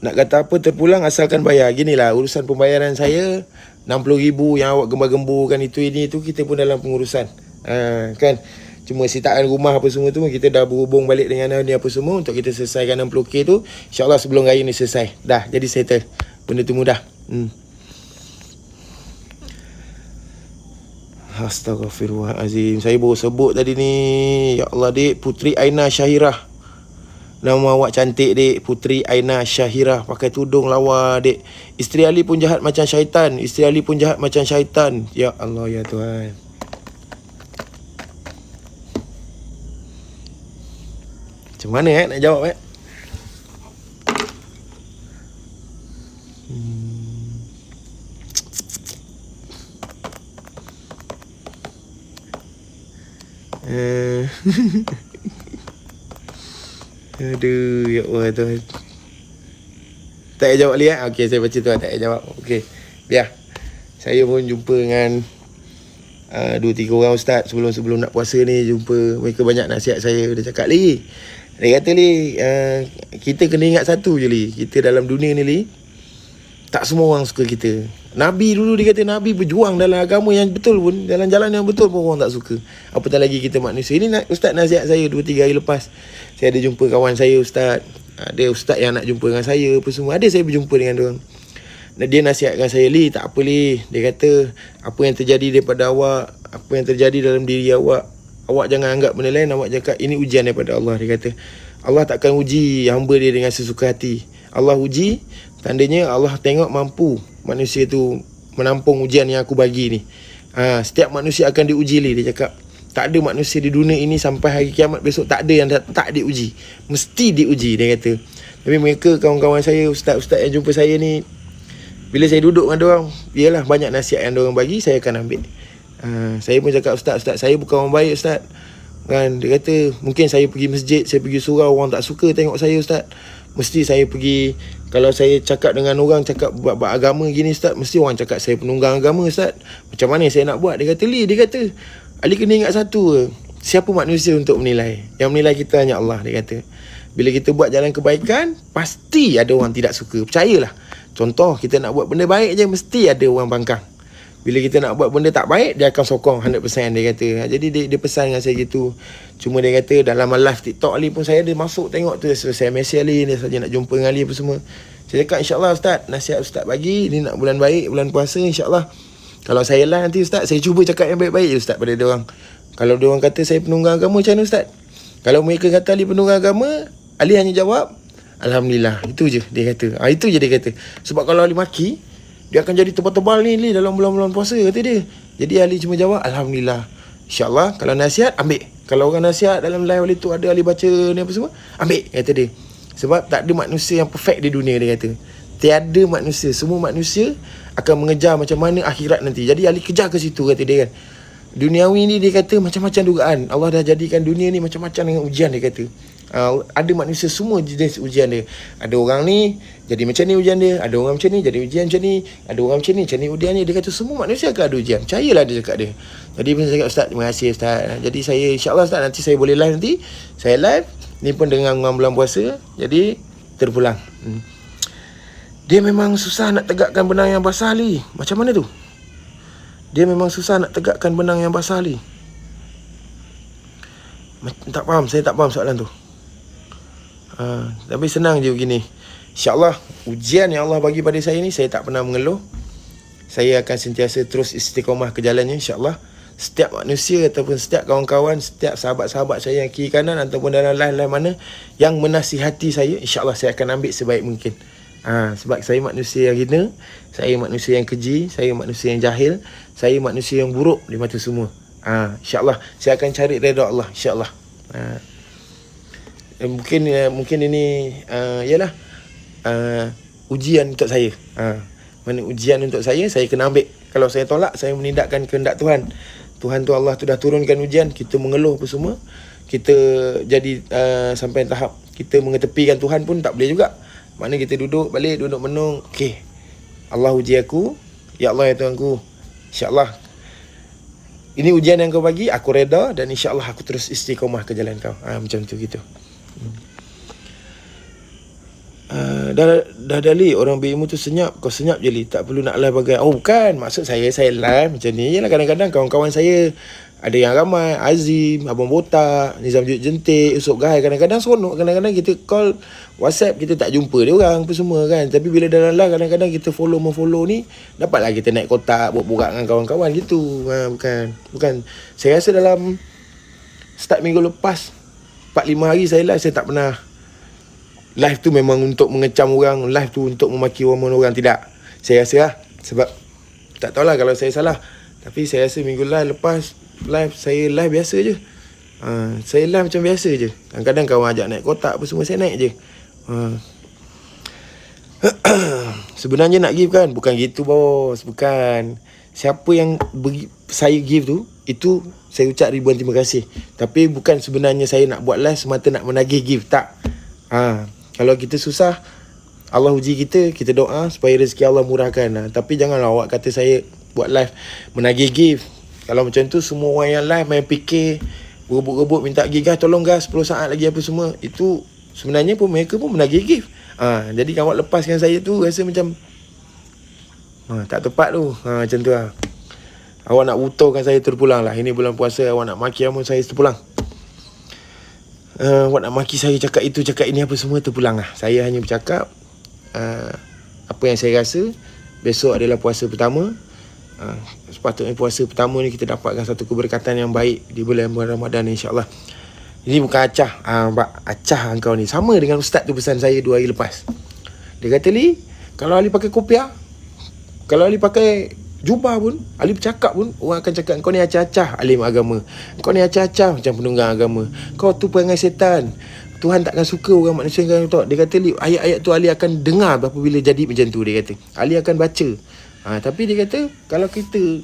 Nak kata apa, terpulang asalkan bayar. Ginilah urusan pembayaran saya, 60,000 yang awak gembar-gemburkan itu ini tu, kita pun dalam pengurusan. Kan, cuma sitaan rumah apa semua tu kita dah berhubung balik dengan ni apa semua untuk kita selesaikan 60K tu, insya-Allah sebelum raya ni selesai. Dah jadi settle. Benda tu mudah. Astaghfirullahalazim. Saya baru sebut tadi ni. Ya Allah, dik, Putri Aina Syahirah. Nama awak cantik, dik. Putri Aina Syahirah. Pakai tudung lawa, dik. Isteri Ali pun jahat macam syaitan. Ya Allah, ya Tuhan. Macam mana nak jawab Aduh, ya Allah Tuhan. Tak payah jawab Ali. Okey, saya baca tu, tak payah jawab. Okey, biar. Saya pun jumpa dengan 2-3 orang ustaz sebelum nak puasa ni jumpa. Mereka banyak nasihat saya. Dia cakap, Li, dia kata, Li, kita kena ingat satu je, Li. Kita dalam dunia ni, Li, tak semua orang suka kita. Nabi dulu dia kata Nabi berjuang dalam agama yang betul pun, dalam jalan yang betul pun orang tak suka. Apatah lagi kita manusia. Ini ustaz nasihat saya 2-3 hari lepas. Saya ada jumpa kawan saya ustaz. Ada ustaz yang nak jumpa dengan saya apa semua. Ada saya berjumpa dengan diorang. Dia nasihatkan saya, Li, tak apa, Li. Dia kata, apa yang terjadi daripada awak, apa yang terjadi dalam diri awak, awak jangan anggap benda lain. Awak cakap ini ujian daripada Allah. Dia kata, Allah takkan uji hamba dia dengan sesuka hati. Allah uji, tandanya Allah tengok mampu manusia tu menampung ujian yang aku bagi ni. Setiap manusia akan diuji, Li. Dia cakap, tak ada manusia di dunia ini sampai hari kiamat besok tak ada yang tak diuji. Mesti diuji, dia kata. Tapi mereka, kawan-kawan saya, ustaz-ustaz yang jumpa saya ni, bila saya duduk dengan diorang, iyalah banyak nasihat yang diorang bagi, saya akan ambil. Saya pun cakap, ustaz, saya bukan orang baik, ustaz. Kan, dia kata, mungkin saya pergi masjid, saya pergi surau, orang tak suka tengok saya, ustaz. Mesti saya pergi, kalau saya cakap dengan orang, cakap buat agama gini, ustaz, mesti orang cakap saya penunggang agama, ustaz. Macam mana saya nak buat? Dia kata, Li, dia kata, Ali kena ingat satu, siapa manusia untuk menilai? Yang menilai kita hanya Allah, dia kata. Bila kita buat jalan kebaikan, pasti ada orang tidak suka. Percayalah. Contoh, kita nak buat benda baik je, mesti ada orang bangkang. Bila kita nak buat benda tak baik, dia akan sokong 100%, dia kata. Jadi dia pesan dengan saya gitu. Cuma dia kata dalam live TikTok Ali pun saya ada masuk tengok tu, saya mesej Ali, dia saja nak jumpa dengan Ali apa semua. Saya cakap, insyaAllah ustaz, nasihat ustaz bagi, ni nak bulan baik, bulan puasa, insyaAllah. Kalau saya lah nanti ustaz, saya cuba cakap yang baik-baik je ustaz pada diorang. Kalau diorang kata saya penunggang agama, macam mana ustaz? Kalau mereka kata Ali penunggang agama, Ali hanya jawab, Alhamdulillah. Itu je dia kata. Itu je dia kata. Sebab kalau Ali maki, dia akan jadi tebal-tebal ni dalam bulan-bulan puasa, kata dia. Jadi Ali cuma jawab, Alhamdulillah. InsyaAllah, kalau nasihat, ambil. Kalau orang nasihat dalam live Ali tu ada Ali baca ni apa semua, ambil, kata dia. Sebab tak ada manusia yang perfect di dunia, dia kata. Tiada manusia. Semua manusia akan mengejar macam mana akhirat nanti. Jadi Ali kejar ke situ, kata dia kan. Duniawi ni dia kata macam-macam dugaan. Allah dah jadikan dunia ni macam-macam dengan ujian, dia kata. Ada manusia semua jenis ujian dia. Ada orang ni jadi macam ni ujian dia, ada orang macam ni jadi ujian macam ni, ada orang macam ni ujian dia. Dia kata semua manusia akan ada ujian. Percayalah, dia cakap dia. Jadi saya cakap, ustaz, terima kasih ustaz. Jadi saya insyaAllah ustaz, nanti saya boleh live nanti. Saya live ni pun dengan bulan puasa. Jadi terpulang. Dia memang susah nak tegakkan benang yang basah, Li. Macam mana tu? Dia memang susah nak tegakkan benang yang basah, Li. Tak faham, saya tak faham soalan tu. Tapi senang je begini. InsyaAllah ujian yang Allah bagi pada saya ni, saya tak pernah mengeluh. Saya akan sentiasa terus istiqamah ke jalannya, insyaAllah. Setiap manusia ataupun setiap kawan-kawan, setiap sahabat-sahabat saya yang kiri kanan ataupun dalam live-live mana yang menasihati saya, insyaAllah saya akan ambil sebaik mungkin. Sebab saya manusia yang hina, saya manusia yang keji, saya manusia yang jahil, saya manusia yang buruk di mata semua. InsyaAllah saya akan cari redha Allah, insyaAllah. Mungkin ini ialah ujian untuk saya. Mana ujian untuk saya kena ambil. Kalau saya tolak, saya menindakkan kehendak Tuhan. Tuhan tu, Allah tu dah turunkan ujian, kita mengeluh apa semua, kita jadi sampai tahap kita mengetepikan Tuhan pun tak boleh juga. Maknanya kita duduk balik, duduk menung, okey, Allah uji aku, ya Allah ya Tuhanku, insyaAllah ini ujian yang kau bagi, aku reda, dan insyaAllah aku terus istiqamah ke jalan kau. Macam tu gitu. Dah Li, orang berilmu tu senyap, kau senyap je Li, tak perlu nak live bagai. Oh bukan, maksud saya live macam ni. Yalah, kadang-kadang kawan-kawan saya ada yang ramai, Azim, Abang Botak, Nizam Jentik, Usop Gahai, kadang-kadang seronok. Kadang-kadang kita call WhatsApp, kita tak jumpa dia orang apa semua kan. Tapi bila dalam live, kadang-kadang kita follow ni, dapatlah kita naik kotak, borak dengan kawan-kawan gitu. Bukan. Saya rasa dalam start minggu lepas 4-5 hari saya live, saya tak pernah live tu memang untuk mengecam orang, live tu untuk memaki orang. Tidak. Saya rasa lah, sebab tak tahulah kalau saya salah, tapi saya rasa minggu lepas live, saya live biasa je. Saya live macam biasa je. Kadang-kadang kawan ajak naik kotak apa semua, saya naik je. Sebenarnya nak give kan, bukan gitu bos, bukan. Siapa yang saya give tu, itu saya ucap ribuan terima kasih. Tapi bukan sebenarnya saya nak buat live semata nak menagih give, tak. Kalau kita susah, Allah uji kita doa supaya rezeki Allah murahkan. Tapi janganlah awak kata saya buat live menagih give. Kalau macam tu semua orang yang live main fikir, rebut-rebut minta gigas, tolong gas 10 saat lagi apa semua. Itu sebenarnya pun mereka pun menagih gift. Jadi awak lepaskan saya tu rasa macam tak tepat tu. Macam tu lah. Awak nak uturkan saya terpulang lah. Ini bulan puasa, awak nak maki amun saya terpulang. Awak nak maki saya cakap itu, cakap ini apa semua terpulang lah. Saya hanya bercakap apa yang saya rasa. Besok adalah puasa pertama. Sepatutnya puasa pertama ni kita dapatkan satu keberkatan yang baik di bulan Ramadan insyaAllah. Ini bukan acah. Acah engkau ni. Sama dengan ustaz tu pesan saya 2 hari lepas. Dia kata, Li, kalau Ali pakai kopiah, kalau Ali pakai jubah pun, Ali bercakap pun, orang akan cakap kau ni acah-acah alim agama. Kau ni acah-acah macam penunggang agama. Kau tu perangai setan. Tuhan takkan suka orang manusia yang kau. Dia kata, Li, ayat-ayat tu Ali akan dengar apabila jadi macam tu. Dia kata Ali akan baca. Tapi dia kata kalau kita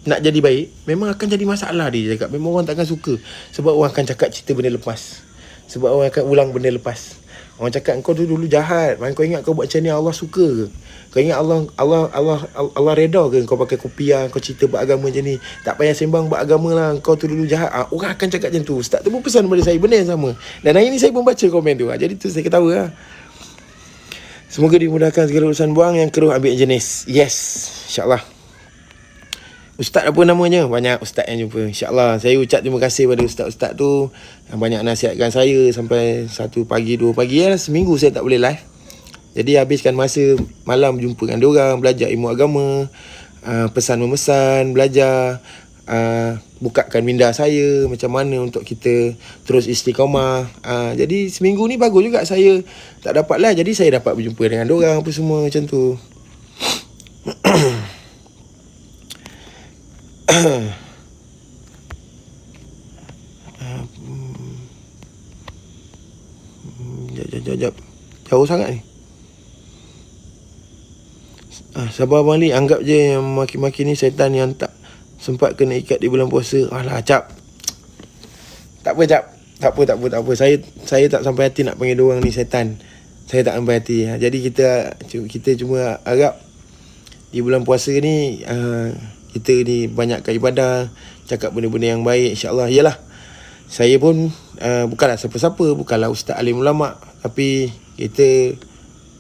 nak jadi baik, memang akan jadi masalah. Dia cakap memang orang takkan suka. Sebab orang akan cakap cerita benda lepas. Sebab orang akan ulang benda lepas. Orang cakap kau tu dulu jahat, kau ingat kau buat macam ni Allah suka ke? Kau ingat Allah reda ke kau pakai kopiah, kau cerita buat agama macam ni? Tak payah sembang buat agama lah, kau tu dulu jahat. Orang akan cakap macam tu. Ustaz tu pun pesan kepada saya benda yang sama. Dan hari ni saya pun baca komen tu. Jadi tu saya ketawa lah. Semoga dimudahkan segala urusan buang, yang keruh ambil jenis. Yes, insyaAllah. Ustaz apa namanya? Banyak ustaz yang jumpa. InsyaAllah. Saya ucap terima kasih pada ustaz-ustaz tu yang banyak nasihatkan saya sampai 1 pagi, 2 pagi. Seminggu saya tak boleh live. Jadi habiskan masa malam jumpa dengan diorang, belajar ilmu agama, pesan memesan, belajar, bukakan minda saya macam mana untuk kita terus istiqamah. Jadi seminggu ni bagus juga saya tak dapat live. Jadi saya dapat berjumpa dengan diorang apa semua macam tu. Jap. Jauh sangat ni. Sabar Abang Ali, anggap je yang maki-maki ni syaitan yang tak sempat kena ikat di bulan puasa. Alah, Cap. Tak apa, Cap. Tak apa. Saya tak sampai hati nak panggil diorang ni syaitan. Saya tak sampai hati. Jadi kita cuma harap di bulan puasa ni kita ni banyakkan ibadah, cakap benda-benda yang baik, insyaAllah. Yalah, saya pun bukanlah siapa-siapa, bukanlah ustaz alim ulama', tapi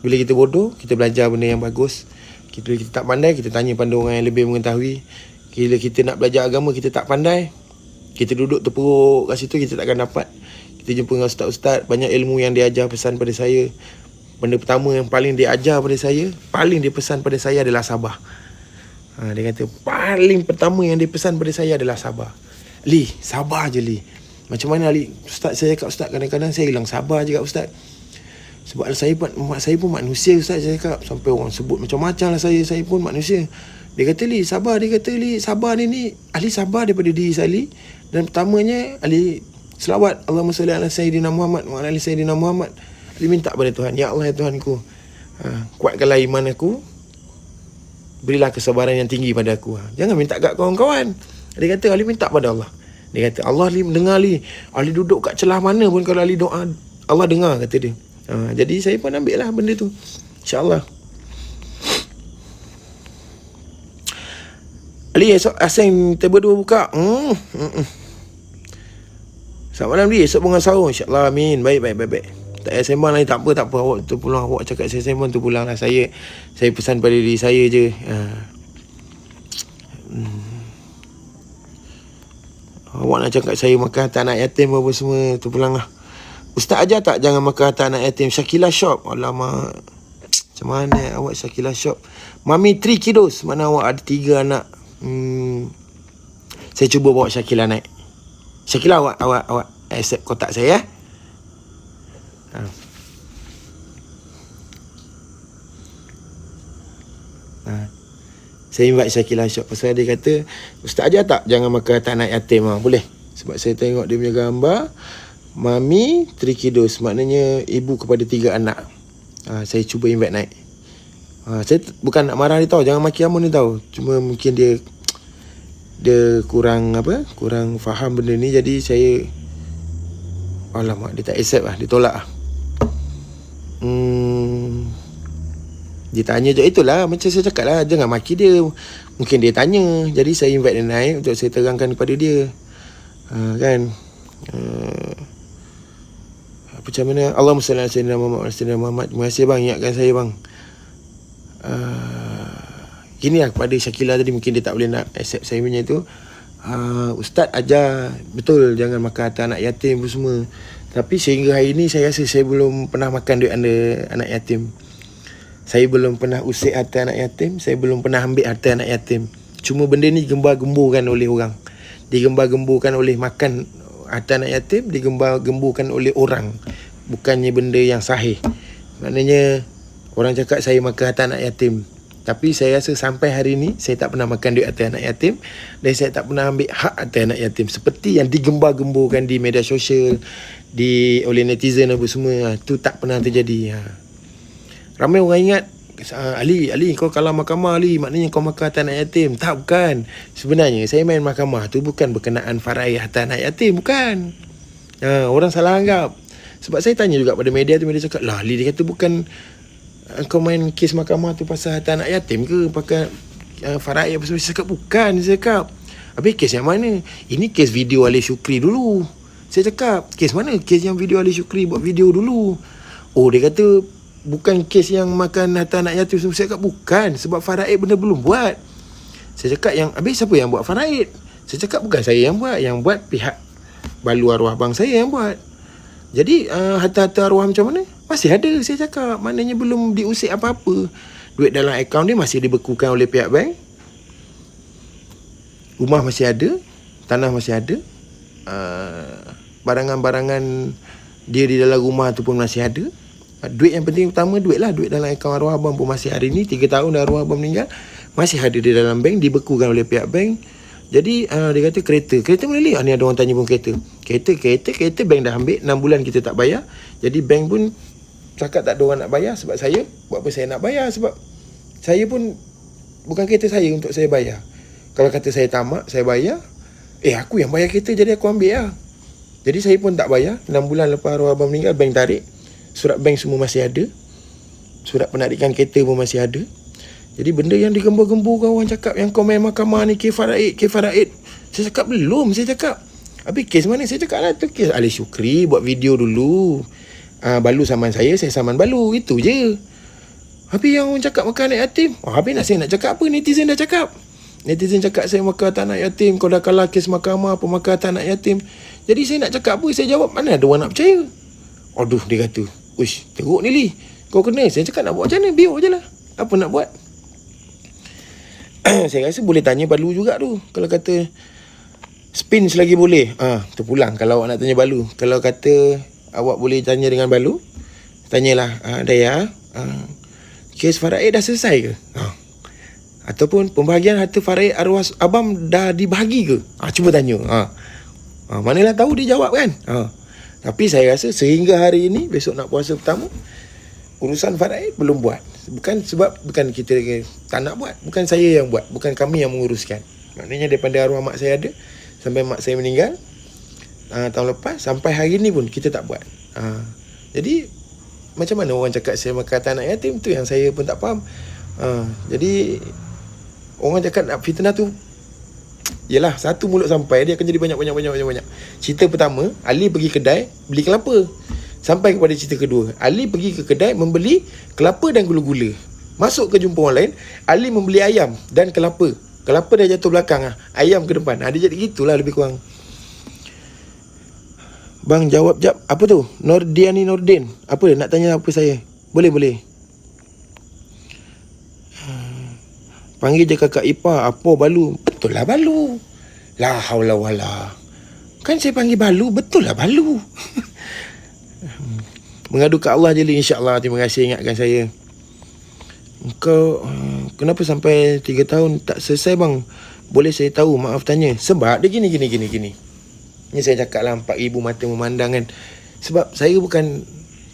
bila kita bodoh, kita belajar benda yang bagus. Kita tak pandai, kita tanya pada orang yang lebih mengetahui. Bila kita nak belajar agama, kita tak pandai, kita duduk terperuk kat situ, kita takkan dapat. Kita jumpa dengan ustaz-ustaz, banyak ilmu yang dia ajar pesan pada saya. Benda pertama yang paling dia ajar pada saya, paling dia pesan pada saya adalah sabar. Dia kata paling pertama yang dia pesan pada saya adalah sabar. Li, sabar je Li. Macam mana Ali? Ustaz, saya cakap ustaz, kadang-kadang saya hilang sabar je kat ustaz. Sebab saya pun manusia ustaz, saya cakap. Sampai orang sebut macam-macam lah saya pun manusia. Dia kata Li, sabar. Dia kata Li, sabar ni Ali sabar daripada diri saya Ali. Dan pertamanya Ali selawat Allahumma salli ala Sayyidina Muhammad wa ala ali Sayyidina Muhammad. Ali minta pada Tuhan, ya Allah ya Tuhanku, kuatkanlah iman aku, berilah kesabaran yang tinggi pada aku. Jangan minta kat kawan-kawan. Dia kata Ali minta pada Allah. Dia kata Allah Ali mendengar Ali. Ali duduk kat celah mana pun kalau Ali doa, Allah dengar, kata dia. Jadi saya pun ambil lah benda tu, InsyaAllah. Ali, esok asing table 2 buka. Selamat malam Ali, esok bunga sahur, InsyaAllah, amin. Baik. Tak payah sembang lagi, tak apa. Awak tu pulang, awak cakap saya sembang tu pulang lah. Saya pesan pada diri saya je. Awak nak cakap saya makan harta anak yatim apa semua, tu pulang lah. Ustaz ajar tak jangan makan harta anak yatim? Syakila Shop. Alamak, macam mana awak Syakila Shop? Mami 3 kiddos, mana awak ada 3 anak. Saya cuba bawa Syakila naik. Syakila, awak accept kotak saya, Saya invite Syakila Shop. Pasal dia kata, Ustaz ajar tak jangan makan harta anak yatim? Boleh. Sebab saya tengok dia punya gambar, Mami 3 kiddos, maknanya ibu kepada 3 anak. Saya cuba invite naik. Saya bukan nak marah dia tau, jangan maki amun dia tau. Cuma mungkin dia kurang faham benda ni. Jadi saya, alamak, dia tak accept lah, dia tolak lah. Dia tanya je, itulah macam saya cakap lah, jangan maki dia. Mungkin dia tanya, jadi saya invite dia naik untuk saya terangkan kepada dia. Kan. Macam mana? Allahumma salli ala sayyidina Muhammad. Terima kasih bang, ingatkan saya bang. Gini lah kepada Syakila tadi, mungkin dia tak boleh nak accept saya punya tu. Ustaz ajar betul jangan makan harta anak yatim pun semua. Tapi sehingga hari ni saya rasa saya belum pernah makan duit anak yatim. Saya belum pernah usik harta anak yatim, saya belum pernah ambil harta anak yatim. Cuma benda ni digembar-gemburkan oleh orang. Digembar-gemburkan oleh makan harta anak yatim, digembar-gemburkan oleh orang. Bukannya benda yang sahih. Maknanya orang cakap saya makan harta anak yatim. Tapi saya rasa sampai hari ni saya tak pernah makan duit harta anak yatim, dan saya tak pernah ambil hak harta anak yatim seperti yang digembar-gemburkan di media sosial, oleh netizen apa semua. Tu tak pernah terjadi. Ramai orang ingat, Ali kau kalah mahkamah Ali, maknanya kau makan harta anak yatim. Tak, bukan. Sebenarnya saya main mahkamah tu bukan berkenaan faraid harta anak yatim, bukan. Orang salah anggap. Sebab saya tanya juga pada media tu, media cakap, lah Ali dia kata bukan kau main kes mahkamah tu pasal harta anak yatim ke, pakai faraid apa semua. Saya cakap bukan. Saya cakap, habis kes yang mana? Ini kes video Ali Syukri dulu. Saya cakap, kes mana? Kes yang video Ali Syukri buat video dulu. Oh, dia kata bukan kes yang makan harta anak yatim. Saya cakap bukan, sebab faraid benda belum buat. Saya cakap yang habis siapa yang buat faraid? Saya cakap bukan saya yang buat pihak balu arwah bang saya yang buat. Jadi harta-harta arwah macam mana? Masih ada, saya cakap. Maknanya belum diusik apa-apa. Duit dalam akaun dia masih dibekukan oleh pihak bank. Rumah masih ada, tanah masih ada. Barangan-barangan dia di dalam rumah tu pun masih ada. Duit yang penting utama, duit lah. Duit dalam akaun arwah abang pun masih hari ni 3 tahun dah arwah abang meninggal, masih ada di dalam bank, dibekukan oleh pihak bank. Jadi dia kata kereta boleh ni ada orang tanya pun kereta bank dah ambil 6 bulan kita tak bayar. Jadi bank pun cakap tak ada orang nak bayar. Sebab saya, buat apa saya nak bayar? Sebab saya pun bukan kereta saya untuk saya bayar. Kalau kata saya tamak, saya bayar, aku yang bayar kereta, jadi aku ambil lah. Jadi saya pun tak bayar. 6 bulan lepas arwah abang meninggal, bank tarik. Surat bank semua masih ada. Surat penarikan kereta pun masih ada. Jadi benda yang digembar-gemburkan orang cakap yang kau main mahkamah ni kes faraid. Saya cakap belum, saya cakap. Habis kes mana? Saya cakap lah tu kes Ali Syukri buat video dulu. Balu saman saya saman balu. Itu je. Habis yang orang cakap makan anak yatim. Habis saya nak cakap apa? Netizen dah cakap. Netizen cakap saya makan harta anak yatim. Kau dah kalah kes mahkamah apa makan harta anak yatim. Jadi saya nak cakap apa? Saya jawab, mana ada orang nak percaya? Aduh, dia kata, uish, teruk ni Li. Kau kena. Saya cakap nak buat macam mana? Biar je lah. Apa nak buat? Saya rasa boleh tanya Balu juga tu. Kalau kata spin selagi boleh, terpulang kalau awak nak tanya Balu. Kalau kata awak boleh tanya dengan Balu, tanyalah, Daya, kes faraid dah selesai ke? Ataupun pembahagian harta faraid arwah abang dah dibahagi ke? Cuba tanya. Manalah tahu dia jawab kan? Tapi saya rasa sehingga hari ini, besok nak puasa pertama, urusan faraid belum buat. Bukan kita tak nak buat. Bukan saya yang buat. Bukan kami yang menguruskan. Maknanya daripada arwah mak saya ada sampai mak saya meninggal tahun lepas, sampai hari ni pun kita tak buat. Jadi macam mana orang cakap saya makan harta anak yatim? Tu yang saya pun tak faham. Jadi orang cakap nak fitnah tu, yelah, satu mulut sampai dia akan jadi banyak. Cerita pertama, Ali pergi kedai beli kelapa. Sampai kepada cerita kedua, Ali pergi ke kedai membeli kelapa dan gula-gula. Masuk ke jumpa orang lain, Ali membeli ayam dan kelapa. Kelapa dah jatuh belakang, ayam ke depan. Dia jadi gitulah lebih kurang. Bang jawab jap. Apa tu? Nordin. Apa nak tanya apa saya? Boleh. Panggil je kakak ipar. Apa Balu? Betul lah Balu. La haula wala. Kan saya panggil Balu, betul lah Balu. Mengadu ke Allah je Li, insya-Allah. Terima kasih ingatkan saya. Kau kenapa sampai 3 tahun tak selesai bang? Boleh saya tahu? Maaf tanya. Sebab dia gini. Ni saya cakap lah 4,000 mata memandang kan. Sebab saya bukan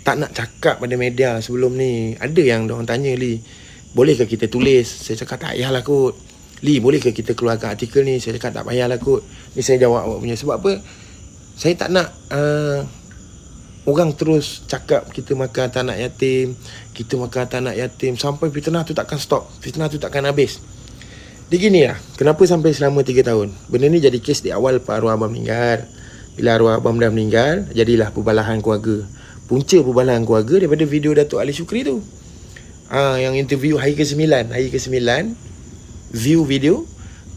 tak nak cakap pada media sebelum ni. Ada yang diorang tanya, Li, bolehkah kita tulis? Saya cakap tak payahlah kot. Li, bolehkah kita keluarkan artikel ni? Saya cakap tak payahlah kot. Ni saya jawab awak punya. Sebab apa? Saya tak nak orang terus cakap kita makan anak yatim, kita makan anak yatim, sampai fitnah tu takkan stop, fitnah tu takkan habis. Dia gini lah, kenapa sampai selama 3 tahun? Benda ni jadi kes di awal Pak arwah abang meninggal. Bila arwah abang dah meninggal, jadilah perbalahan keluarga. Punca perbalahan keluarga daripada video Datuk Ali Shukri tu. Yang interview hari ke-9, view video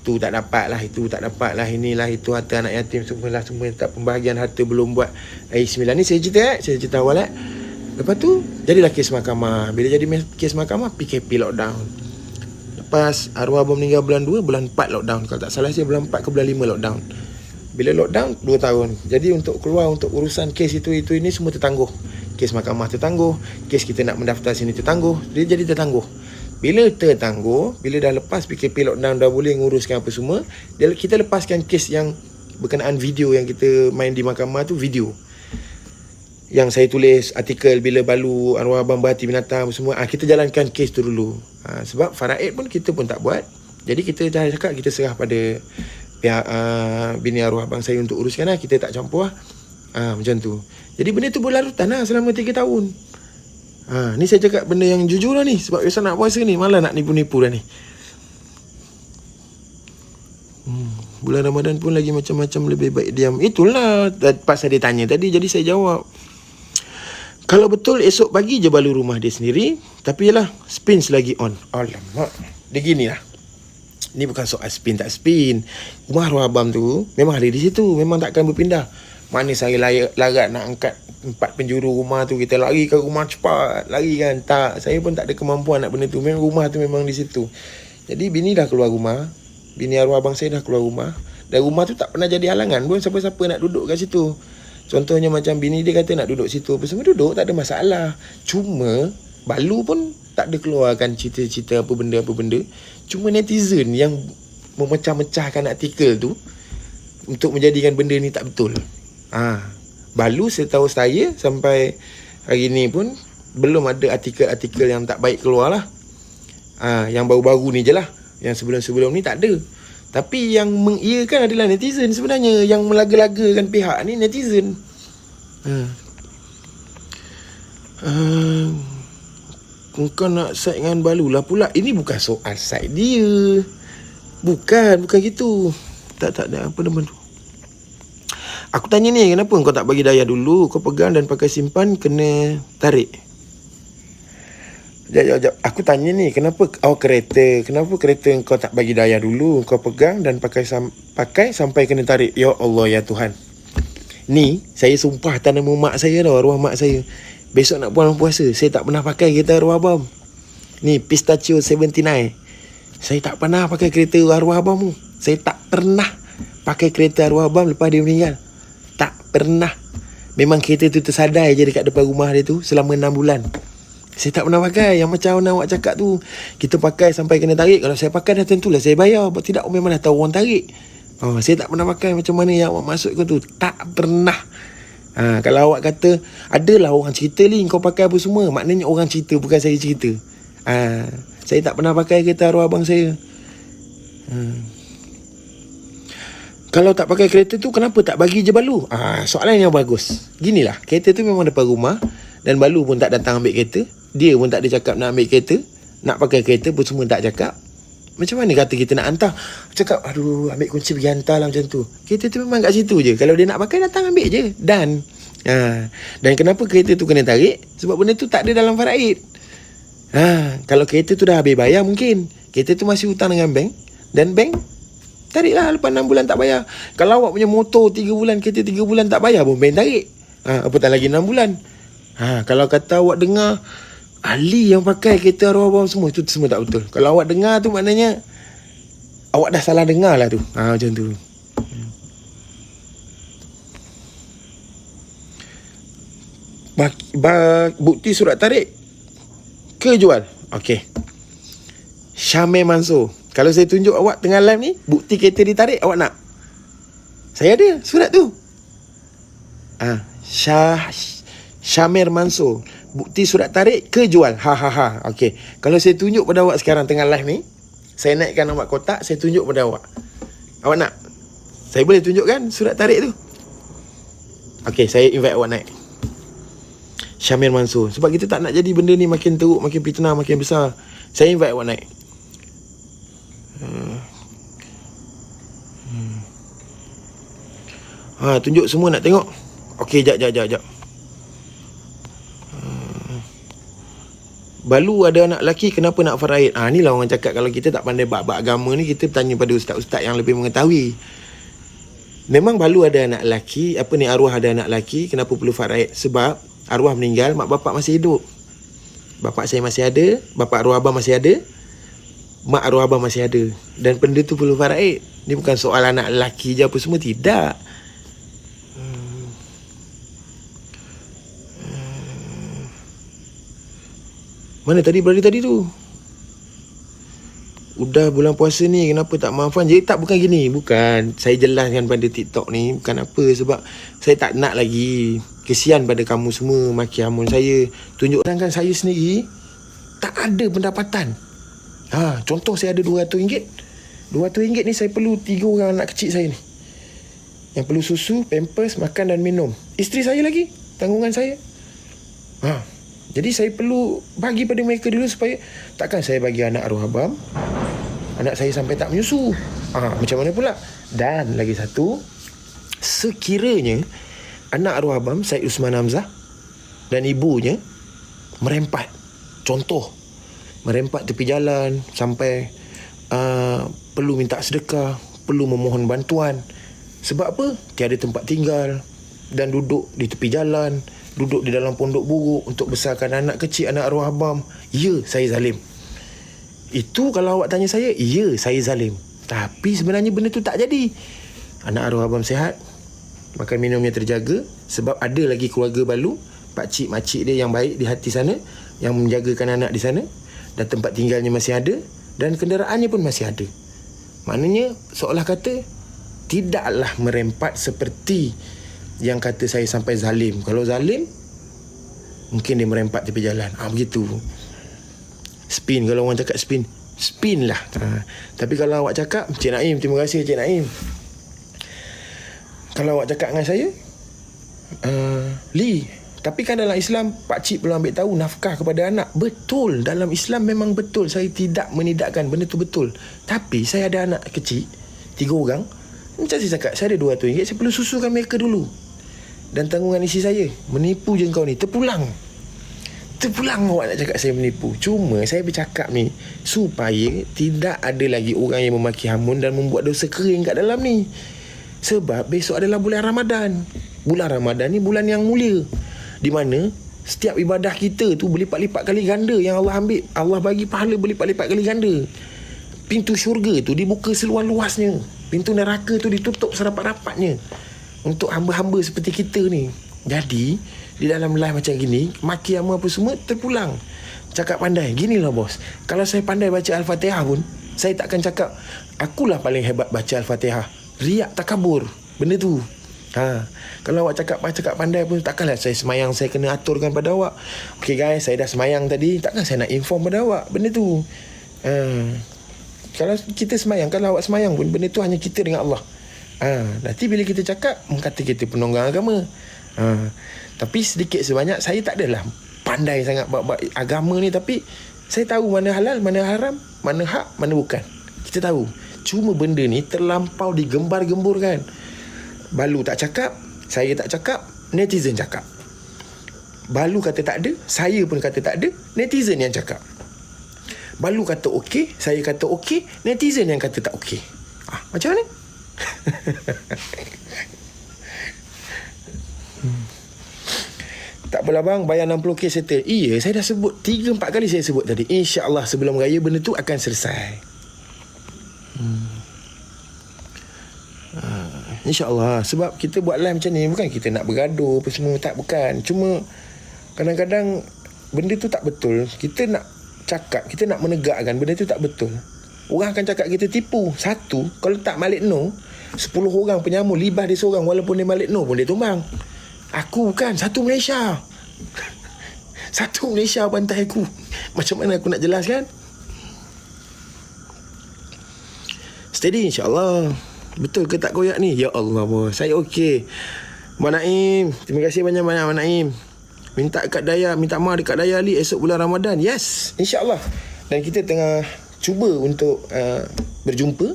tu tak dapat lah, itu tak dapat lah, inilah itu, harta anak yatim semua tak, pembahagian harta belum buat. Hari 9 ni saya cerita awal. Lepas tu jadilah kes mahkamah. Bila jadi kes mahkamah, PKP lockdown. Lepas arwah abang meninggal bulan 2, bulan 4 lockdown. Kalau tak salah saya bulan 4 ke bulan 5 lockdown. Bila lockdown 2 tahun. Jadi untuk keluar untuk urusan kes itu ini semua tertangguh. Kes mahkamah tertangguh, kes kita nak mendaftar sini tertangguh. Jadi tertangguh. Bila tertangguh, bila dah lepas PKP lockdown, dah boleh nguruskan apa semua, kita lepaskan kes yang berkenaan video yang kita main di mahkamah tu, video yang saya tulis artikel bila balu arwah abang berhati binatang semua. Kita jalankan kes tu dulu. Sebab faraid pun kita pun tak buat. Jadi kita dah cakap kita serah pada pihak bini arwah abang saya untuk uruskan lah. Kita tak campur lah. Macam tu. Jadi benda tu berlarutan lah selama 3 tahun. Ni saya cakap benda yang jujur lah ni. Sebab biasa nak puasa ni, malah nak nipu-nipu dah ni. Bulan Ramadan pun lagi macam-macam, lebih baik diam. Itulah pasal dia tanya tadi, jadi saya jawab. Kalau betul esok pagi je balu rumah dia sendiri, tapi yalah, spin selagi on. Alamak, dia gini lah. Ni bukan soal spin tak spin. Rumah arwah abang tu memang ada di situ, memang takkan berpindah. Mana saya larat nak angkat 4 penjuru rumah tu, kita lari ke rumah cepat, lari kan. Tak, saya pun tak ada kemampuan nak benda tu. Memang rumah tu memang di situ. Jadi bini dah keluar rumah, bini arwah abang saya dah keluar rumah, dan rumah tu tak pernah jadi halangan pun siapa-siapa nak duduk kat situ. Contohnya macam bini dia kata nak duduk situ, apa semua duduk, tak ada masalah. Cuma balu pun tak ada keluarkan cerita-cerita apa benda. Cuma netizen yang memecah-mecahkan artikel tu untuk menjadikan benda ni tak betul. Balu setahu saya sampai hari ni pun belum ada artikel-artikel yang tak baik keluar lah. Yang baru-baru ni je lah. Yang sebelum-sebelum ni tak ada. Tapi yang mengiyakan adalah netizen sebenarnya. Yang melaga-lagakan pihak ni netizen. Kau nak side dengan balu lah pula. Ini bukan soal side dia. Bukan gitu. Tak ada apa nama tu. Aku tanya ni, kenapa kau tak bagi daya dulu? Kau pegang dan pakai simpan, kena tarik. Sekejap. Aku tanya ni, kenapa kereta kau tak bagi daya dulu? Kau pegang dan pakai sampai kena tarik. Ya Allah, ya Tuhan. Ni, saya sumpah atas nama mak saya tau, arwah mak saya. Besok nak bulan puasa, saya tak pernah pakai kereta arwah abang. Ni, Pistachio 79. Saya tak pernah pakai kereta arwah abang. Saya tak pernah pakai kereta arwah abang lepas dia meninggal. Tak pernah. Memang kereta tu tersadai je dekat depan rumah dia tu selama 6 bulan. Saya tak pernah pakai. Yang macam awak cakap tu, kita pakai sampai kena tarik. Kalau saya pakai dah tentulah saya bayar. Tidak, memang dah tahu orang tarik. Saya tak pernah pakai macam mana yang awak maksud tu. Tak pernah. Kalau awak kata adalah orang cerita ni kau pakai apa semua, maknanya orang cerita, bukan saya cerita. Saya tak pernah pakai kereta arwah abang saya. Kalau tak pakai kereta tu, kenapa tak bagi je balu? Soalan yang bagus. Ginilah, kereta tu memang depan rumah, dan balu pun tak datang ambil kereta. Dia pun tak ada cakap nak ambil kereta. Nak pakai kereta pun semua tak cakap. Macam mana kata kita nak hantar? Cakap, aduh, ambil kunci pergi hantar lah macam tu. Kereta tu memang kat situ je. Kalau dia nak pakai, datang ambil je. Dan kenapa kereta tu kena tarik? Sebab benda tu tak ada dalam faraid. Kalau kereta tu dah habis bayar mungkin. Kereta tu masih hutang dengan bank. Dan bank tariklah lepas 6 bulan tak bayar. Kalau awak punya motor 3 bulan, kereta 3 bulan tak bayar pun bank tarik. Apatah lagi 6 bulan. Kalau kata awak dengar ahli yang pakai kereta arwah abang semua, itu semua tak betul. Kalau awak dengar tu maknanya awak dah salah dengar lah tu. Macam tu. Bukti surat tarik ke jual? Okey. Syamir Mansur, kalau saya tunjuk awak tengah live ni, bukti kereta ditarik, awak nak? Saya ada surat tu. Syamir Mansur, bukti surat tarik ke jual? Okey. Kalau saya tunjuk pada awak sekarang tengah live ni, saya naikkan awak kotak, saya tunjuk pada awak. Awak nak? Saya boleh tunjukkan surat tarik tu? Okey, saya invite awak naik. Syamir Mansur. Sebab kita tak nak jadi benda ni makin teruk, makin fitnah, makin besar. Saya invite awak naik. Tunjuk semua nak tengok. Okey, jap. Balu ada anak lelaki, kenapa nak faraid? Ni lah orang cakap kalau kita tak pandai bab-bab agama ni, kita tanya pada ustaz-ustaz yang lebih mengetahui. Memang Balu ada anak lelaki, arwah ada anak lelaki, kenapa perlu faraid? Sebab arwah meninggal, mak bapak masih hidup. Bapak saya masih ada, bapak arwah abang masih ada, mak arwah abang masih ada. Dan benda tu perlu faraid. Ni bukan soal anak lelaki je apa semua, tidak. Mana tadi berada tadi tu? Udah bulan puasa ni, kenapa tak maafan? Jadi tak, bukan gini. Bukan. Saya jelaskan pada TikTok ni. Bukan apa. Sebab saya tak nak lagi. Kesian pada kamu semua maki hamun saya. Tunjukkan saya sendiri tak ada pendapatan. Contoh saya ada RM200. RM200 ni saya perlu 3 orang anak kecil saya ni. Yang perlu susu, pampers, makan dan minum. Isteri saya lagi. Tanggungan saya. Jadi saya perlu bagi pada mereka dulu supaya takkan saya bagi anak arwah abang, anak saya sampai tak menyusu. Macam mana pula? Dan lagi satu, sekiranya anak arwah abang Syed Usman Hamzah dan ibunya merempat, contoh merempat tepi jalan sampai perlu minta sedekah, perlu memohon bantuan. Sebab apa? Tiada tempat tinggal dan duduk di tepi jalan, duduk di dalam pondok buruk untuk besarkan anak kecil, anak arwah abang. Ya, saya zalim. Itu kalau awak tanya saya, ya, saya zalim. Tapi sebenarnya benda tu tak jadi. Anak arwah abang sihat, makan minumnya terjaga. Sebab ada lagi keluarga Balu, pakcik, makcik dia yang baik di hati sana, yang menjagakan anak di sana. Dan tempat tinggalnya masih ada, dan kenderaannya pun masih ada. Maknanya, seolah kata, tidaklah merempat seperti yang kata saya sampai zalim. Kalau zalim, mungkin dia merempat tepi jalan. Begitu. Spin, kalau orang cakap spin, spin lah. Tapi kalau awak cakap, Cik Naim, terima kasih Cik Naim. Kalau awak cakap dengan saya, Lee, tapi kan dalam Islam, pakcik perlu ambil tahu nafkah kepada anak. Betul, dalam Islam memang betul. Saya tidak menidakkan benda tu betul. Tapi saya ada anak kecil, 3 orang. Macam saya cakap, saya ada RM200, saya perlu susukan mereka dulu. Dan tanggungan isi saya, menipu je kau ni, terpulang awak nak cakap saya menipu. Cuma saya bercakap ni supaya tidak ada lagi orang yang memaki hamun dan membuat dosa kering kat dalam ni. Sebab besok adalah bulan Ramadan. Bulan Ramadan ni bulan yang mulia, di mana setiap ibadah kita tu berlipat-lipat kali ganda yang Allah ambil. Allah bagi pahala berlipat-lipat kali ganda. Pintu syurga tu dibuka seluas-luasnya, pintu neraka tu ditutup serapat-rapatnya untuk hamba-hamba seperti kita ni. Jadi di dalam live macam gini, maki ama apa semua terpulang. Cakap pandai, ginilah bos, kalau saya pandai baca Al-Fatihah pun, saya takkan cakap akulah paling hebat baca Al-Fatihah. Riak, takabur benda tu. Kalau awak cakap pandai pun, takkanlah saya semayang saya kena aturkan pada awak. Okay guys, saya dah semayang tadi, takkan saya nak inform pada awak benda tu. Kalau kita semayang, kalau awak semayang pun, benda tu hanya kita dengan Allah. Nanti bila kita cakap, kata kita penonggang agama. Tapi sedikit sebanyak, saya tak adalah pandai sangat bab agama ni. Tapi saya tahu mana halal, mana haram, mana hak, mana bukan. Kita tahu. Cuma benda ni terlampau digembar-gemburkan. Balu tak cakap, saya tak cakap, netizen cakap. Balu kata tak ada, saya pun kata tak ada, netizen yang cakap. Balu kata okey, saya kata okey, netizen yang kata tak okey. Macam mana? Tak apalah bang, bayar 60k settle. Iya, saya dah sebut 3-4 kali saya sebut tadi. InsyaAllah sebelum raya benda tu akan selesai. InsyaAllah. Sebab kita buat live macam ni, bukan kita nak bergaduh apa semua, tak, bukan. Cuma kadang-kadang benda tu tak betul. Kita nak cakap, kita nak menegakkan benda tu tak betul. Orang akan cakap kita tipu. Satu, kalau tak Malik Noor, 10 orang penyamun, libah dia seorang, walaupun dia Malik Noor pun dia tumbang. Aku bukan, satu Malaysia. Satu Malaysia bantai aku. Macam mana aku nak jelaskan? Steady insyaAllah. Betul ke tak koyak ni? Ya Allah bos, saya okey. Mak Naim, terima kasih banyak-banyak Mak Naim. minta maaf dekat Daya Ali esok bulan Ramadan. Yes, insya-Allah. Dan kita tengah cuba untuk berjumpa.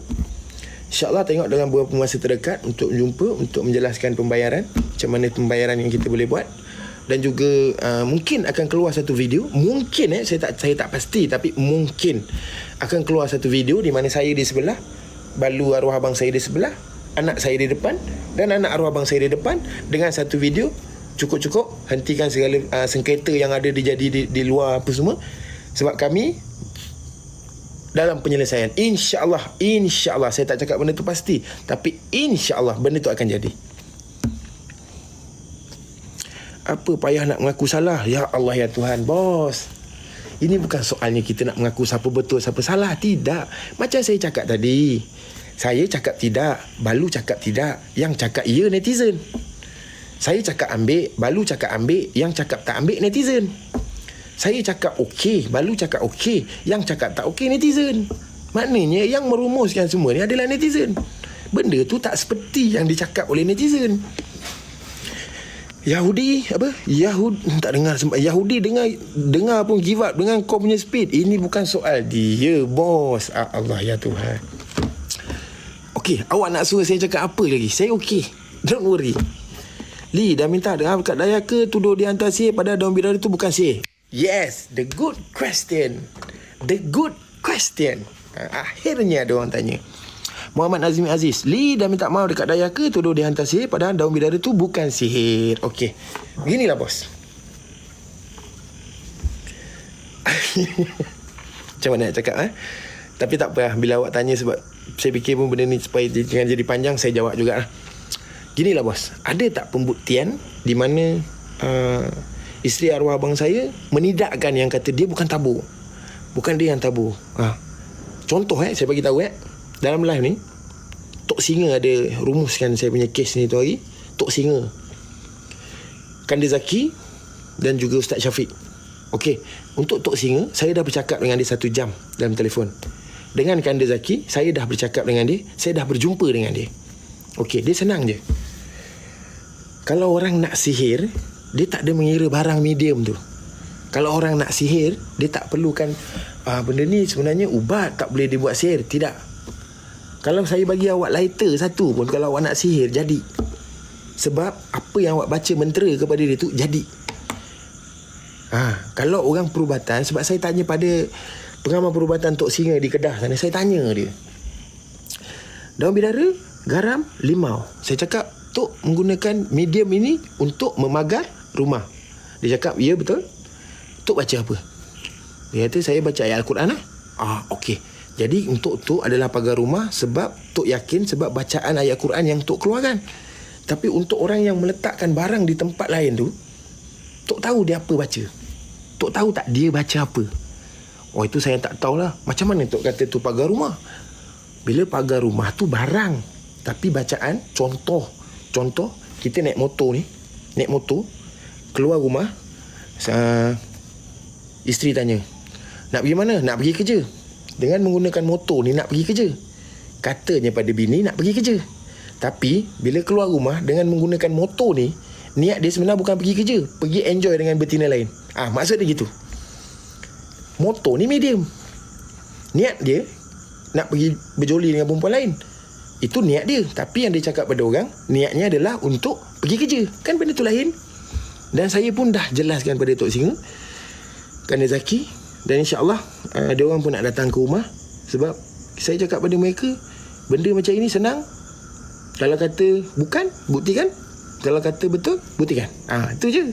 InsyaAllah tengok dalam beberapa masa terdekat untuk jumpa, untuk menjelaskan pembayaran, macam mana pembayaran yang kita boleh buat. Dan juga mungkin akan keluar satu video. Mungkin saya tak pasti, tapi mungkin akan keluar satu video di mana saya di sebelah, balu arwah abang saya di sebelah, anak saya di depan, dan anak arwah abang saya di depan. Dengan satu video cukup-cukup, hentikan segala sengketa yang ada di luar apa semua. Sebab kami dalam penyelesaian. InsyaAllah saya tak cakap benda tu pasti, tapi insyaAllah benda tu akan jadi. Apa payah nak mengaku salah? Ya Allah ya Tuhan, bos. Ini bukan soalnya kita nak mengaku siapa betul siapa salah. Tidak. Macam saya cakap tadi, saya cakap tidak, Balu cakap tidak, yang cakap ya netizen. Saya cakap ambil, Balu cakap ambil, yang cakap tak ambil netizen. Saya cakap okey, Balu cakap okey, yang cakap tak okey netizen. Maknanya yang merumuskan semua ni adalah netizen. Benda tu tak seperti yang dicakap oleh netizen. Yahudi tak dengar sempat. Yahudi dengar pun give up dengan kau punya speed. Ini bukan soal dia, bos. Allah ya Tuhan. Okey, awak nak suruh saya cakap apa lagi? Saya okey. Don't worry. Li dah minta dekat Daya ke tuduh dia hantar sihir pada daun bidara tu bukan sihir. Yes, the good question. Akhirnya ada orang tanya. Muhammad Azmi Aziz, Li dah minta maaf dekat Daya ke tuduh dia hantar sihir padahal daun bidara tu bukan sihir. Okey, beginilah bos. Macam mana nak cakap Tapi tak apa, bila awak tanya, sebab saya fikir pun benda ni supaya jangan jadi panjang, saya jawab jugalah. Ginilah bos, ada tak pembuktian di mana isteri arwah abang saya menidakkan yang kata dia bukan tabur, bukan dia yang tabur. Contoh saya bagi tahu dalam live ni, Tok Singa ada rumuskan saya punya kes ni tu hari. Tok Singa, Kanda Zaki dan juga Ustaz Syafiq. Okey, untuk Tok Singa saya dah bercakap dengan dia 1 jam dalam telefon. Dengan Kanda Zaki saya dah bercakap dengan dia, saya dah berjumpa dengan dia. Okey, dia senang je. Kalau orang nak sihir, dia tak ada mengira barang medium tu. Kalau orang nak sihir, dia tak perlukan benda ni sebenarnya ubat, tak boleh dibuat sihir. Tidak. Kalau saya bagi awak lighter satu pun, kalau awak nak sihir, jadi. Sebab apa yang awak baca mentera kepada dia tu, jadi. Kalau orang perubatan, sebab saya tanya pada pengamal perubatan Tok Singa di Kedah sana, saya tanya dia, daun bidara, garam, limau. Saya cakap, Tok menggunakan medium ini untuk memagar rumah. Dia cakap, ya betul. Tok baca apa? Dia kata, saya baca ayat Al-Quran okey. Jadi untuk Tok adalah pagar rumah sebab Tok yakin sebab bacaan ayat Quran yang Tok keluarkan. Tapi untuk orang yang meletakkan barang di tempat lain tu, Tok tahu dia apa baca. Tok tahu tak dia baca apa? Itu saya tak tahulah. Macam mana Tok kata tu pagar rumah? Bila pagar rumah tu barang, tapi bacaan, contoh kita naik motor, keluar rumah, isteri tanya, nak pergi mana? Nak pergi kerja. Dengan menggunakan motor ni nak pergi kerja. Katanya pada bini nak pergi kerja. Tapi bila keluar rumah dengan menggunakan motor ni, niat dia sebenarnya bukan pergi kerja, pergi enjoy dengan betina lain. Maksud dia gitu. Motor ni medium. Niat dia nak pergi berjoli dengan perempuan lain. Itu niat dia. Tapi yang dia cakap pada orang, niatnya adalah untuk pergi kerja. Kan benda tu lain. Dan saya pun dah jelaskan pada Tok Singa, Kanda Zaki, dan insyaAllah ada orang pun nak datang ke rumah. Sebab saya cakap pada mereka, benda macam ini senang. Kalau kata bukan, buktikan. Kalau kata betul, buktikan. Itu je.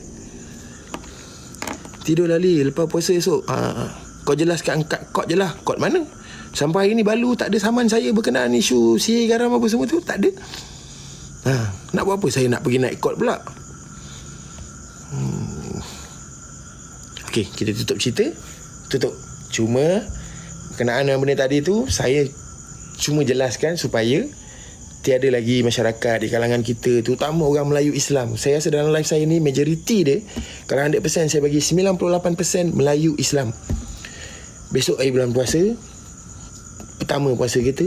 Tidur lali lepas puasa esok. Kau jelaskan angkat kod je lah. Kod mana? Sampai hari ni Balu tak ada saman saya berkenaan isu sihir garam apa semua tu. Tak ada. Nak buat apa saya nak pergi naik kod pula? Okey, kita tutup cerita. Tutup. Cuma berkenaan dengan benda tadi tu, saya cuma jelaskan supaya tiada lagi masyarakat di kalangan kita, terutama orang Melayu Islam. Saya rasa dalam live saya ni majoriti dia, kalau 100% saya bagi 98% Melayu Islam. Besok hari bulan puasa, pertama puasa kita,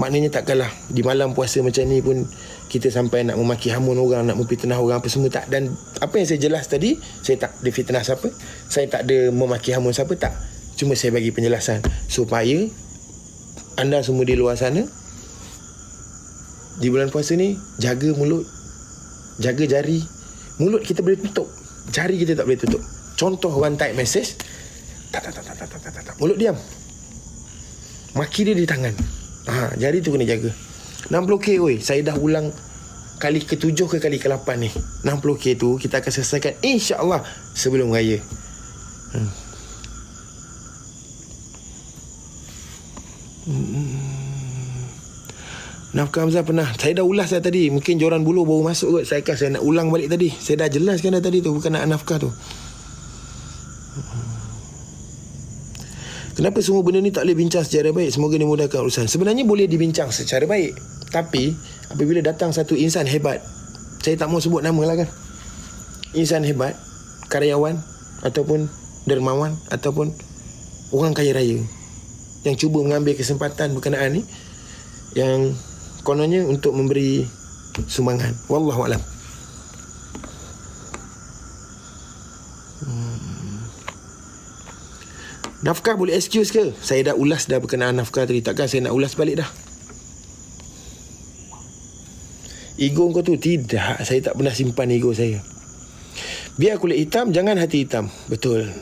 maknanya tak kalah. Di malam puasa macam ni pun kita sampai nak memaki hamun orang, nak memfitnah orang apa semua, tak. Dan apa yang saya jelas tadi, saya tak ada fitnah siapa, saya tak ada memaki hamun siapa, tak. Cuma saya bagi penjelasan supaya anda semua di luar sana di bulan puasa ni jaga mulut, jaga jari. Mulut kita boleh tutup, jari kita tak boleh tutup. Contoh orang type message, tak, mulut diam, maki dia di tangan. Jari tu kena jaga. 60k oi, saya dah ulang kali ke-7 ke kali ke-8 ni. 60k tu kita akan selesaikan insya-Allah sebelum raya. Nafkah Hamzah pernah, saya dah ulas dah tadi. Mungkin joran bulu baru masuk kot. Saya nak ulang balik tadi. Saya dah jelaskan dah tadi tu, bukan nak nafkah tu. Kenapa semua benda ni tak boleh bincang secara baik? Semoga dimudahkan urusan. Sebenarnya boleh dibincang secara baik, tapi apabila datang satu insan hebat, saya tak mau sebut nama lah kan, insan hebat, karyawan ataupun dermawan ataupun orang kaya raya yang cuba mengambil kesempatan berkenaan ni, yang kononnya untuk memberi sumbangan. Wallahualam. Nafkah boleh excuse ke? Saya dah ulas dah berkenaan nafkah tadi. Takkan saya nak ulas balik dah. Ego kau tu, tidak. Saya tak pernah simpan ego saya. Biar kulit hitam, jangan hati hitam. Betul.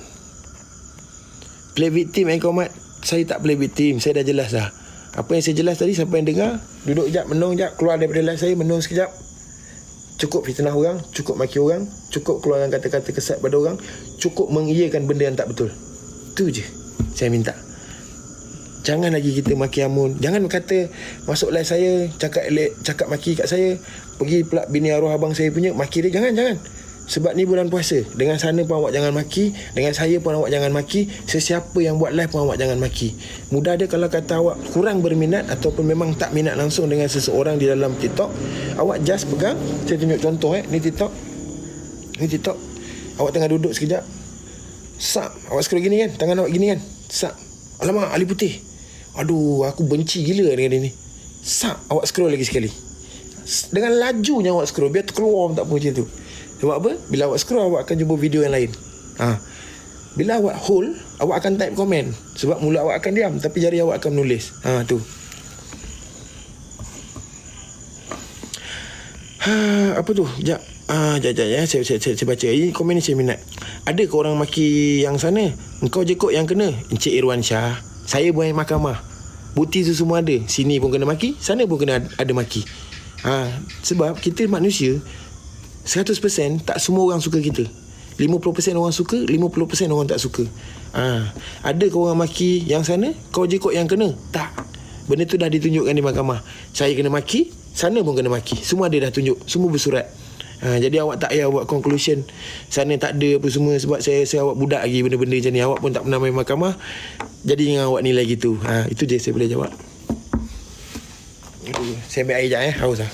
Play victim Komat. Saya tak play victim. Saya dah jelas dah. Apa yang saya jelas tadi, siapa yang dengar, duduk sekejap, menung sekejap, keluar daripada live saya, menung sekejap. Cukup fitnah orang, cukup maki orang, cukup keluarkan kata-kata kesat pada orang, cukup mengiyakan benda yang tak betul. Itu je saya minta. Jangan lagi kita maki hamun. Jangan kata masuk live saya cakap maki kat saya, pergi pula bini arwah abang saya punya maki dia. Jangan. Sebab ni bulan puasa. Dengan sana pun awak jangan maki, dengan saya pun awak jangan maki, sesiapa yang buat live pun awak jangan maki. Mudah dia kalau kata awak kurang berminat ataupun memang tak minat langsung dengan seseorang di dalam TikTok, awak just pegang. Saya tunjuk contoh ni TikTok. Awak tengah duduk sekejap, sap, awak scroll gini kan, tangan awak gini kan, sap, alamak Ali Putih, aduh aku benci gila dengan dia ni. Sap, awak scroll lagi sekali. Dengan lajunya awak scroll, biar terkeluar tak apa macam tu. Sebab apa? Bila awak scroll, awak akan jumpa video yang lain. Bila awak hold, awak akan type komen. Sebab mulut awak akan diam, tapi jari awak akan menulis. Tu. Apa tu? Sekejap. Saya baca. Ini komen ni saya minat. Ada ke orang maki yang sana? Engkau je kot yang kena. Encik Irwan Shah. Saya buat mahkamah. Bukti tu semua ada. Sini pun kena maki, sana pun kena ada maki. Sebab kita manusia 100% tak semua orang suka kita. 50% orang suka, 50% orang tak suka. Ada ke orang maki yang sana? Kau je kot yang kena? Tak. Benda tu dah ditunjukkan di mahkamah. Saya kena maki, sana pun kena maki. Semua ada dah tunjuk, semua bersurat. Jadi awak tak payah buat conclusion sana tak ada apa semua. Sebab saya rasa awak budak lagi benda-benda macam ni. Awak pun tak pernah main mahkamah, jadi dengan awak nilai gitu. Itu je saya boleh jawab. Saya ambil air sekejap haus lah.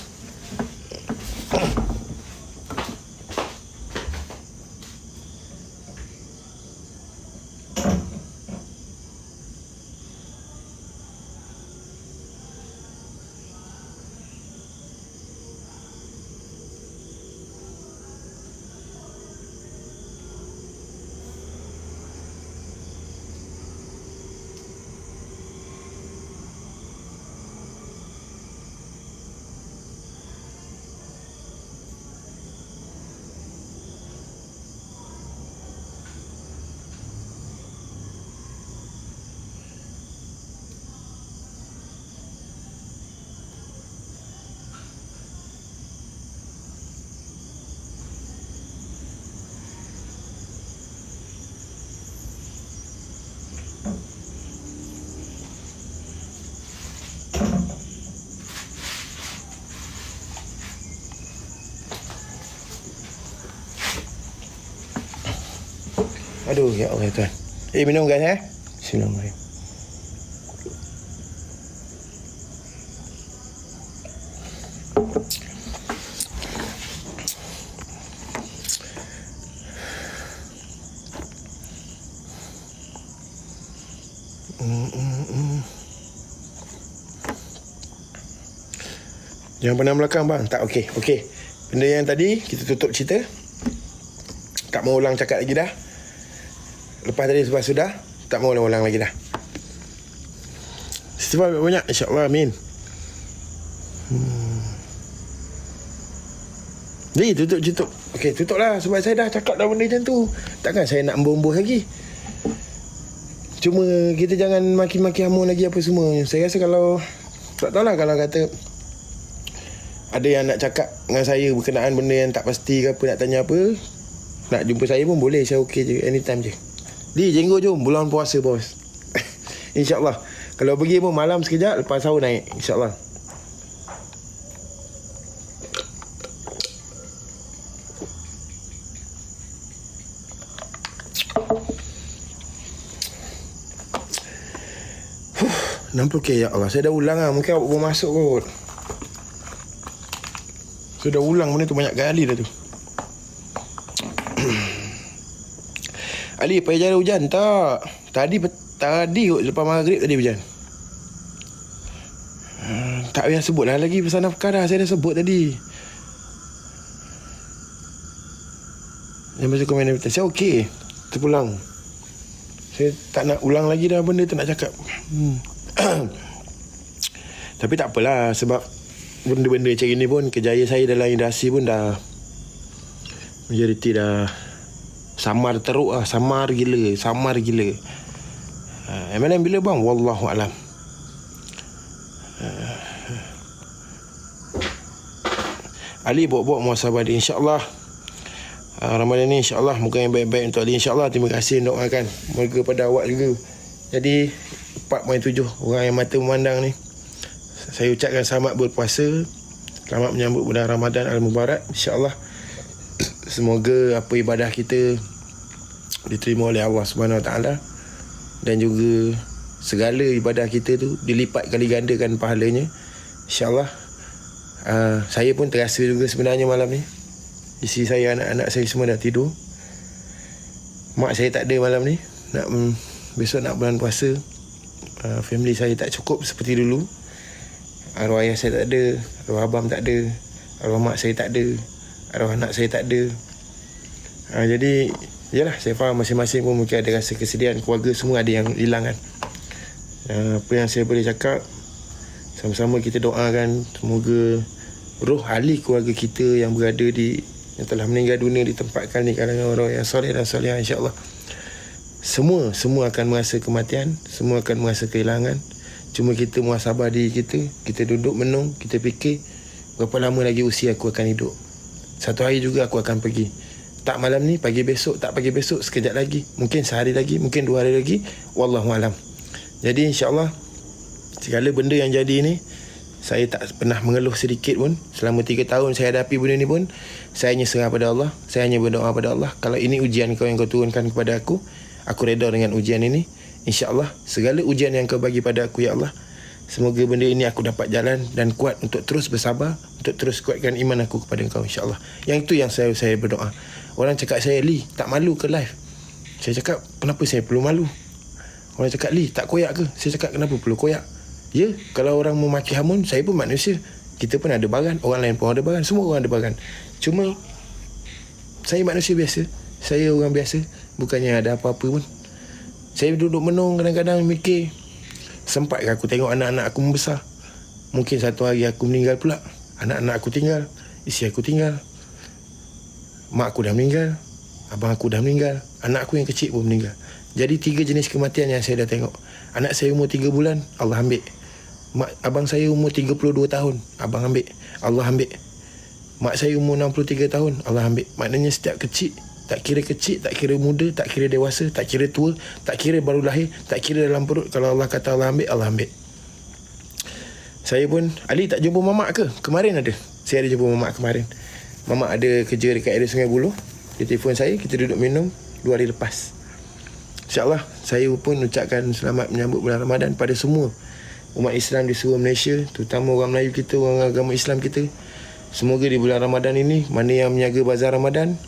Aduh, ya Allah Tuhan. Minum guys Bismillahirrahmanirrahim. Yang pandang belakang bang. Tak okey. Okey. Benda yang tadi kita tutup cerita. Tak mau ulang cakap lagi dah. Lepas tadi sebab sudah, tak mau ulang lagi dah. Istighfar banyak, insya-Allah, amin. Ni tutup. Okey, tutuplah sebab saya dah cakap dah benda macam tu. Takkan saya nak embus lagi. Cuma kita jangan maki-maki hamun lagi apa semua. Saya rasa kalau tak tahulah kalau kata ada yang nak cakap dengan saya berkenaan benda yang tak pasti ke apa, nak tanya apa, nak jumpa saya pun boleh. Saya okey je, anytime je. Di jenggot jom bulan puasa bos. InsyaAllah. Kalau pergi pun malam sekejap, lepas sahur naik, InsyaAllah. Nampak ke ya Allah. Saya dah ulang lah. Mungkin awak baru masuk kot. Saya dah ulang benda tu banyak kali dah tu. Ali, payah jara hujan tak? Tadi kot lepas maghrib tadi hujan. Tak payah sebut lah lagi pasal nafkah dah. Saya dah sebut tadi. Yang pasal komen saya okey. Terpulang. Saya tak nak ulang lagi dah benda tu nak cakap. Tapi tak apalah, sebab benda-benda macam ni pun kejayaan saya dalam industri pun dah majoriti dah samar teruk lah. Samar gila. MLM bila bang? Wallahualam. Ali buat-buat muhasabah dia, insyaAllah. Ramadan ni insyaAllah moga yang baik-baik untuk Ali, insyaAllah. Terima kasih doakan moga pada awak juga. Jadi 4.7 orang yang mata memandang ni, saya ucapkan selamat berpuasa, selamat menyambut bulan Ramadan Al-Mubarak, insyaAllah. Semoga apa ibadah kita diterima oleh Allah Subhanahu Wa Taala, dan juga segala ibadah kita tu dilipat kali gandakan pahalanya, insyaAllah. Saya pun terasa juga sebenarnya malam ni. Isteri saya, anak-anak saya semua dah tidur. Mak saya tak ada malam ni. Besok nak bulan puasa. Family saya tak cukup seperti dulu. Arwah ayah saya tak ada, arwah abang tak ada, arwah mak saya tak ada, arwah anak saya tak ada. Jadi yalah, saya faham masing-masing pun mungkin ada rasa kesedihan. Keluarga semua ada yang hilang kan. Apa yang saya boleh cakap, sama-sama kita doakan semoga roh ahli keluarga kita yang berada yang telah meninggal dunia ditempatkan di kalangan orang yang soleh dan solehah, insyaAllah. Semua akan merasa kematian, semua akan merasa kehilangan. Cuma kita muhasabah diri kita duduk menung, kita fikir berapa lama lagi usia aku akan hidup. Satu hari juga aku akan pergi. Tak malam ni, pagi besok, tak pagi besok, sekejap lagi, mungkin sehari lagi, mungkin 2 hari lagi, wallahualam. Jadi insyaAllah segala benda yang jadi ni, saya tak pernah mengeluh sedikit pun. Selama 3 tahun saya hadapi benda ni pun, saya hanya serah pada Allah. Saya hanya berdoa pada Allah, kalau ini ujian kau yang kau turunkan kepada aku reda dengan ujian ini. InsyaAllah segala ujian yang kau bagi pada aku, ya Allah, semoga benda ini aku dapat jalan dan kuat untuk terus bersabar, untuk terus kuatkan iman aku kepada engkau, insyaAllah. Yang itu yang saya berdoa. Orang cakap saya, Li, tak malu ke live? Saya cakap, kenapa saya perlu malu? Orang cakap, Li, tak koyak ke? Saya cakap, kenapa perlu koyak? Ya, kalau orang memaki hamun, saya pun manusia. Kita pun ada bagan, orang lain pun ada bagan, semua orang ada bagan. Cuma saya manusia biasa, saya orang biasa, bukannya ada apa-apa pun. Saya duduk menung, kadang-kadang mikir, sempatkah aku tengok anak-anak aku membesar? Mungkin satu hari aku meninggal pula. Anak-anak aku tinggal, isteri aku tinggal, mak aku dah meninggal, abang aku dah meninggal, anak aku yang kecil pun meninggal. Jadi 3 jenis kematian yang saya dah tengok. Anak saya umur 3 bulan, Allah ambil. Abang saya umur 32 tahun, abang ambil, Allah ambil. Mak saya umur 63 tahun, Allah ambil. Maknanya setiap kecil, tak kira kecil, tak kira muda, tak kira dewasa, tak kira tua, tak kira baru lahir, tak kira dalam perut, kalau Allah kata Allah ambil, Allah ambil. Saya pun, Ali tak jumpa mamak ke? Kemarin ada. Saya ada jumpa mamak kemarin. Mamak ada kerja dekat area Sungai Buloh. Dia telefon saya, kita duduk minum 2 hari lepas. InsyaAllah, saya pun ucapkan selamat menyambut bulan Ramadan pada semua umat Islam di seluruh Malaysia, terutama orang Melayu kita, orang agama Islam kita. Semoga di bulan Ramadan ini, mana yang menjaga bazar Ramadan,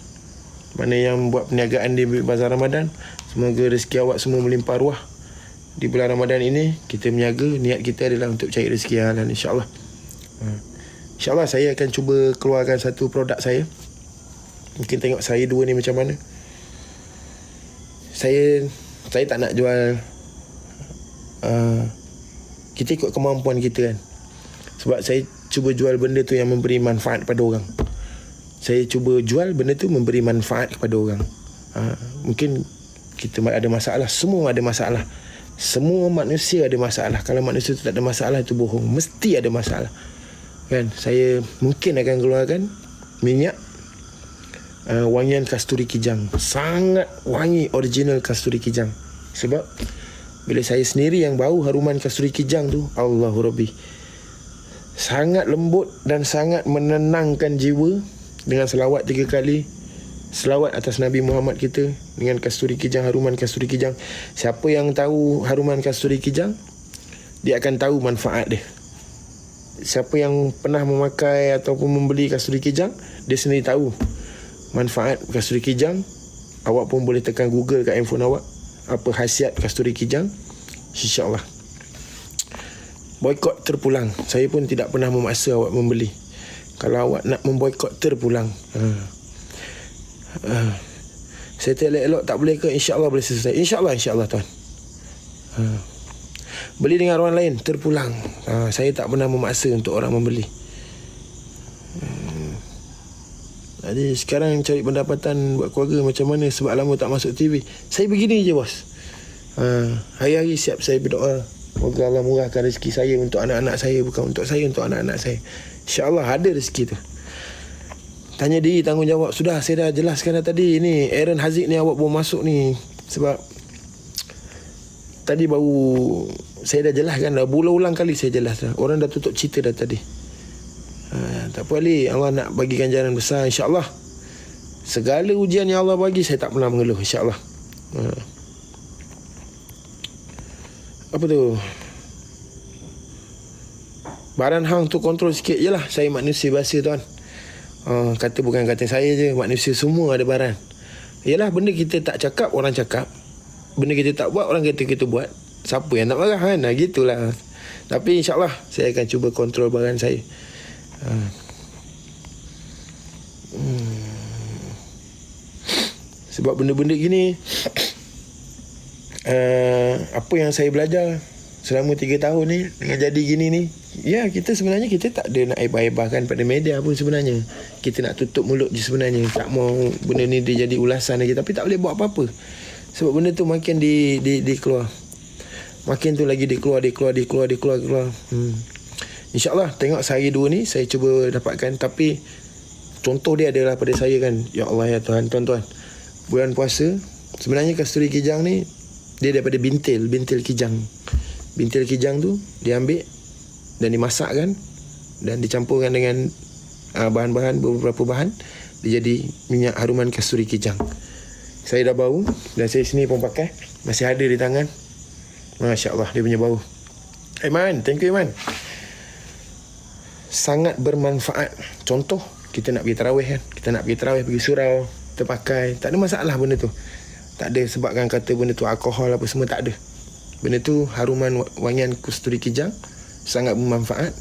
mana yang buat perniagaan di bazar Ramadan, semoga rezeki awak semua melimpah ruah. Di bulan Ramadan ini, kita menjaga, niat kita adalah untuk cari rezeki yang halal, insyaAllah. InsyaAllah saya akan cuba keluarkan satu produk saya. Mungkin tengok saya dua ni macam mana. Saya tak nak jual, kita ikut kemampuan kita kan. Sebab saya cuba jual benda tu yang memberi manfaat kepada orang. Saya cuba jual benda tu memberi manfaat kepada orang. Mungkin kita ada masalah. Semua ada masalah. Semua manusia ada masalah. Kalau manusia tu tak ada masalah, itu bohong. Mesti ada masalah kan. Saya mungkin akan keluarkan minyak wangian kasturi kijang. Sangat wangi original kasturi kijang. Sebab bila saya sendiri yang bau haruman kasturi kijang tu, Allahu Rabbi, sangat lembut dan sangat menenangkan jiwa. Dengan selawat 3 kali, selawat atas Nabi Muhammad kita, dengan kasturi kijang, haruman kasturi kijang. Siapa yang tahu haruman kasturi kijang, dia akan tahu manfaat dia. Siapa yang pernah memakai ataupun membeli kasturi kijang, dia sendiri tahu manfaat kasturi kijang. Awak pun boleh tekan Google kat handphone awak, apa khasiat kasturi kijang. InsyaAllah. Boykot terpulang. Saya pun tidak pernah memaksa awak membeli. Kalau awak nak memboykot terpulang, saya elok-elok tak boleh ke? InsyaAllah boleh selesai. InsyaAllah tuan. Beli dengan orang lain, terpulang. Saya tak pernah memaksa untuk orang membeli. Jadi sekarang cari pendapatan buat keluarga macam mana, sebab lama tak masuk TV. Saya begini je bos. Hari-hari siap saya berdoa, moga Allah murahkan rezeki saya untuk anak-anak saya. Bukan untuk saya, untuk anak-anak saya. InsyaAllah ada rezeki tu. Tanya diri, tanggungjawab. Sudah, saya dah jelaskan dah tadi. Ni Aaron Haziq ni awak baru masuk ni. Sebab tadi baru saya dah jelaskan dah. Berulang-ulang kali saya jelas dah. Orang dah tutup cerita dah tadi. Tak apa Ali, Allah nak bagi ganjaran besar insyaAllah. Segala ujian yang Allah bagi, saya tak pernah mengeluh insyaAllah. Apa tu? Baran hang tu kontrol sikit je lah. Saya manusia biasa tuan. Kata bukan kata saya je, manusia semua ada baran. Yalah, benda kita tak cakap, orang cakap. Benda kita tak buat, orang kata kita buat. Siapa yang nak marah kan? Gitulah. Tapi insyaAllah saya akan cuba kontrol baran saya. Sebab benda-benda gini, apa yang saya belajar selama 3 tahun ni dengan jadi gini ni, ya, kita sebenarnya kita tak ada nak hebah-hebahkan pada media pun sebenarnya. Kita nak tutup mulut je sebenarnya. Tak mau benda ni dia jadi ulasan lagi. Tapi tak boleh buat apa-apa. Sebab benda tu makin dikeluar. Makin tu lagi dikeluar. InsyaAllah tengok sehari 2 ni saya cuba dapatkan. Tapi contoh dia adalah pada saya kan. Ya Allah ya Tuhan, tuan-tuan, bulan puasa sebenarnya kasturi kijang ni dia daripada bintil kijang. Bintil kijang tu diambil dan dimasakkan dan dicampurkan dengan bahan-bahan, beberapa bahan, dia jadi minyak haruman kasturi kijang. Saya dah bau dan saya sini pun pakai, masih ada di tangan. Masya Allah dia punya bau. Iman, thank you Iman. Sangat bermanfaat. Contoh, kita nak pergi tarawih kan, kita nak pergi tarawih, pergi surau, kita pakai, tak ada masalah benda tu. Tak ada sebabkan kata benda tu alkohol apa semua, tak ada. Benda tu haruman wangian kasturi kijang, sangat bermanfaat.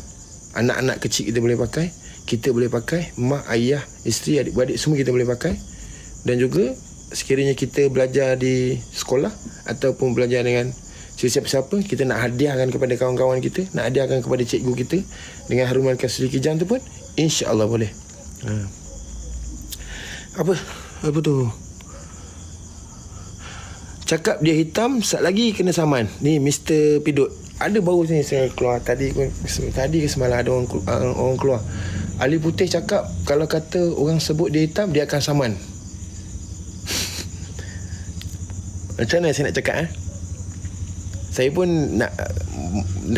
Anak-anak kecil kita boleh pakai, kita boleh pakai, mak, ayah, isteri, adik-beradik semua kita boleh pakai. Dan juga sekiranya kita belajar di sekolah ataupun belajar dengan siapa-siapa, kita nak hadiahkan kepada kawan-kawan kita, nak hadiahkan kepada cikgu kita dengan haruman kasturi kijang tu pun insya-Allah boleh. Apa tu? Cakap dia hitam, sat lagi kena saman. Ni Mr. Pidot. Ada baru ni saya keluar tadi ke semalam ada orang keluar. Ali Putih cakap kalau kata orang sebut dia hitam, dia akan saman. Macam mana saya nak cakap Saya pun nak,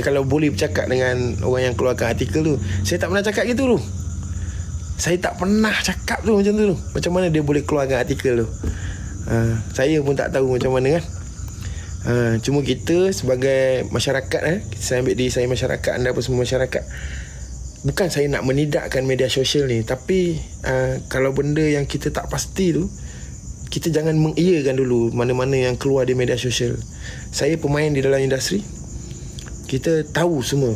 kalau boleh bercakap dengan orang yang keluarkan artikel tu, saya tak pernah cakap gitu tu. Saya tak pernah cakap tu macam tu. Macam mana dia boleh keluarkan artikel tu? Saya pun tak tahu macam mana kan. Cuma kita sebagai masyarakat, saya ambil diri saya masyarakat, anda pun semua masyarakat. Bukan saya nak menidakkan media sosial ni, tapi kalau benda yang kita tak pasti tu, kita jangan mengiyakan dulu mana-mana yang keluar di media sosial. Saya pemain di dalam industri, kita tahu semua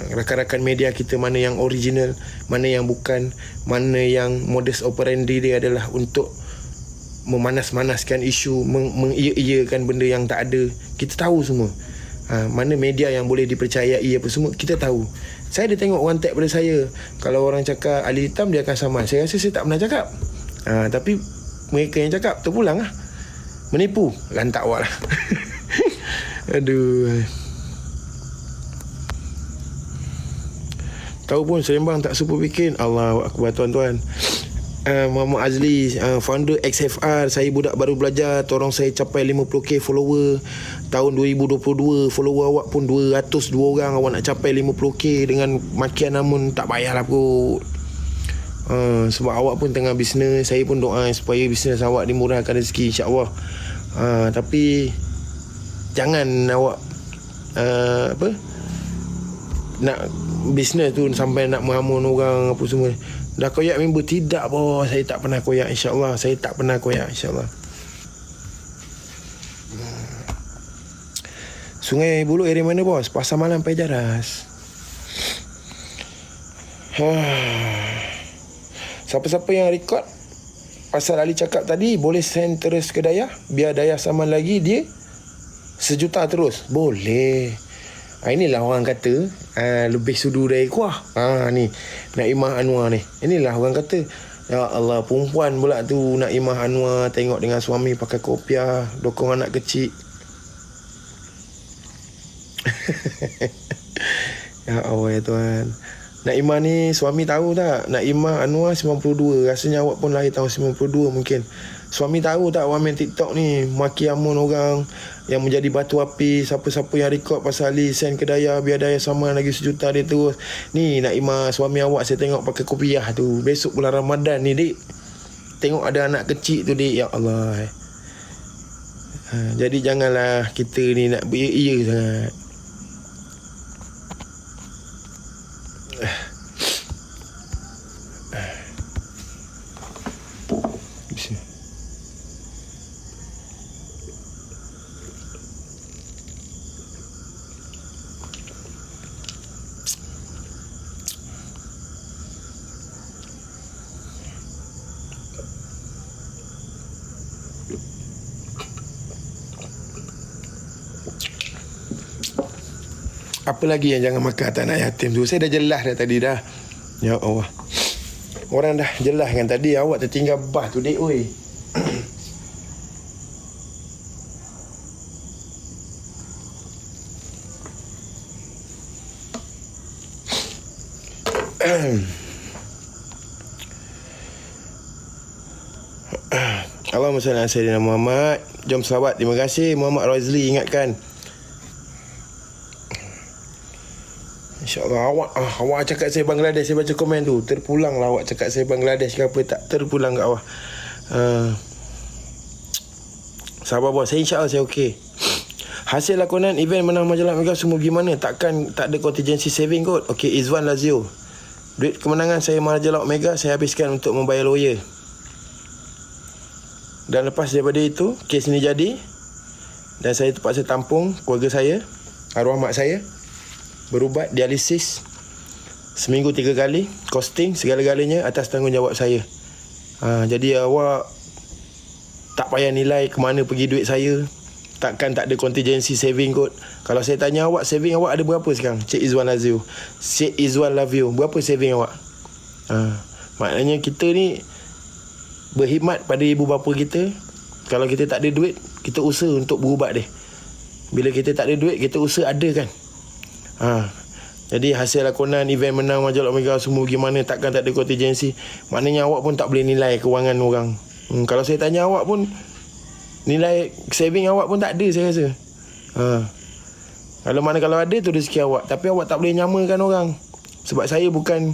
rakan-rakan media kita mana yang original, mana yang bukan, mana yang modus operandi dia adalah untuk memanas-manaskan isu, mengiya-iyakan benda yang tak ada. Kita tahu semua. Mana media yang boleh dipercayai apa semua, kita tahu. Saya ada tengok orang tag pada saya, kalau orang cakap Ali Hitam dia akan saman. Saya rasa saya tak pernah cakap. Tapi mereka yang cakap terpulang lah. Menipu, lantak awak lah. Aduh. Tahu pun sembang tak serupa bikin. Allahu Akbar tuan-tuan. Muhammad Azli, founder XFR. Saya budak baru belajar. Tolong saya capai 50k follower tahun 2022. Follower awak pun 202 orang. Awak nak capai 50k dengan makian, namun tak payahlah kot. Sebab awak pun tengah bisnes. Saya pun doa supaya bisnes awak dimurahkan rezeki, insya-Allah. Tapi jangan awak nak bisnes tu sampai nak meramun orang apa semua. Dah koyak member? Tidak bos, saya tak pernah koyak, insya-Allah. Saya tak pernah koyak, insya-Allah. Sungai Buloh area mana bos? Pasar Malam Pajaras. Siapa-siapa yang record pasal Ali cakap tadi, boleh send terus ke Dayah, biar Dayah saman lagi dia 1 juta terus. Boleh. Inilah orang kata lebih sudu dari kuah. Ni Naimah Anwar ni. Inilah orang kata, ya Allah, perempuan pula tu Naimah Anwar tengok dengan suami pakai kopiah, dokong anak kecil. Ya Allah ya Tuhan. Naimah ni suami tahu tak? Naimah Anwar 92. Rasanya awak pun lahir tahun 92 mungkin. Suami tahu tak wamen TikTok ni maki amun orang yang menjadi batu api. Siapa-siapa yang record pasal Ali send ke Dayah, biar Dayah sama lagi 1 juta dia terus. Ni Naimah suami awak saya tengok pakai kopiah tu. Besok bulan Ramadan ni dik, tengok ada anak kecil tu dik. Ya Allah. Jadi janganlah kita ni nak beria-ia sangat. Apa lagi yang jangan makan atas anak yatim tu? Saya dah jelas dah tadi dah. Ya Allah. Orang dah jelas kan tadi. Awak tertinggal bah tu dek oi. Allahumma salli ala sayyidina Muhammad. Jom selawat. Terima kasih Muhammad Rozli ingatkan. InsyaAllah. Awak cakap saya Bangladesh, saya baca komen tu, terpulang lah awak cakap saya Bangladesh ke apa. Tak terpulang kat awak. Sabar bos, saya insyaAllah saya okey. Hasil lakonan event menang majalah Mega semua gimana? Takkan tak ada contingency saving kot? Okey, Izwan Lazio. Duit kemenangan saya majalah Mega saya habiskan untuk membayar lawyer. Dan lepas daripada itu, kes ni jadi dan saya terpaksa tampung keluarga saya, arwah mak saya, berubat dialisis seminggu 3 kali, costing segala-galanya atas tanggungjawab saya. Jadi awak tak payah nilai ke mana pergi duit saya. Takkan tak ada contingency saving kot. Kalau saya tanya awak, saving awak ada berapa sekarang? Cik Izwan Lazio, Cik Izwan Lavio, berapa saving awak? Maknanya kita ni berkhidmat pada ibu bapa kita. Kalau kita tak ada duit, kita usaha untuk berubat dia. Bila kita tak ada duit, kita usaha ada kan. Jadi hasil lakonan event menang majalah Omega semua gimana, takkan tak ada contingency. Maknanya awak pun tak boleh nilai kewangan orang. Kalau saya tanya awak pun, nilai saving awak pun tak ada saya rasa. Kalau ada tu rezeki awak. Tapi awak tak boleh nyamakan orang. Sebab saya bukan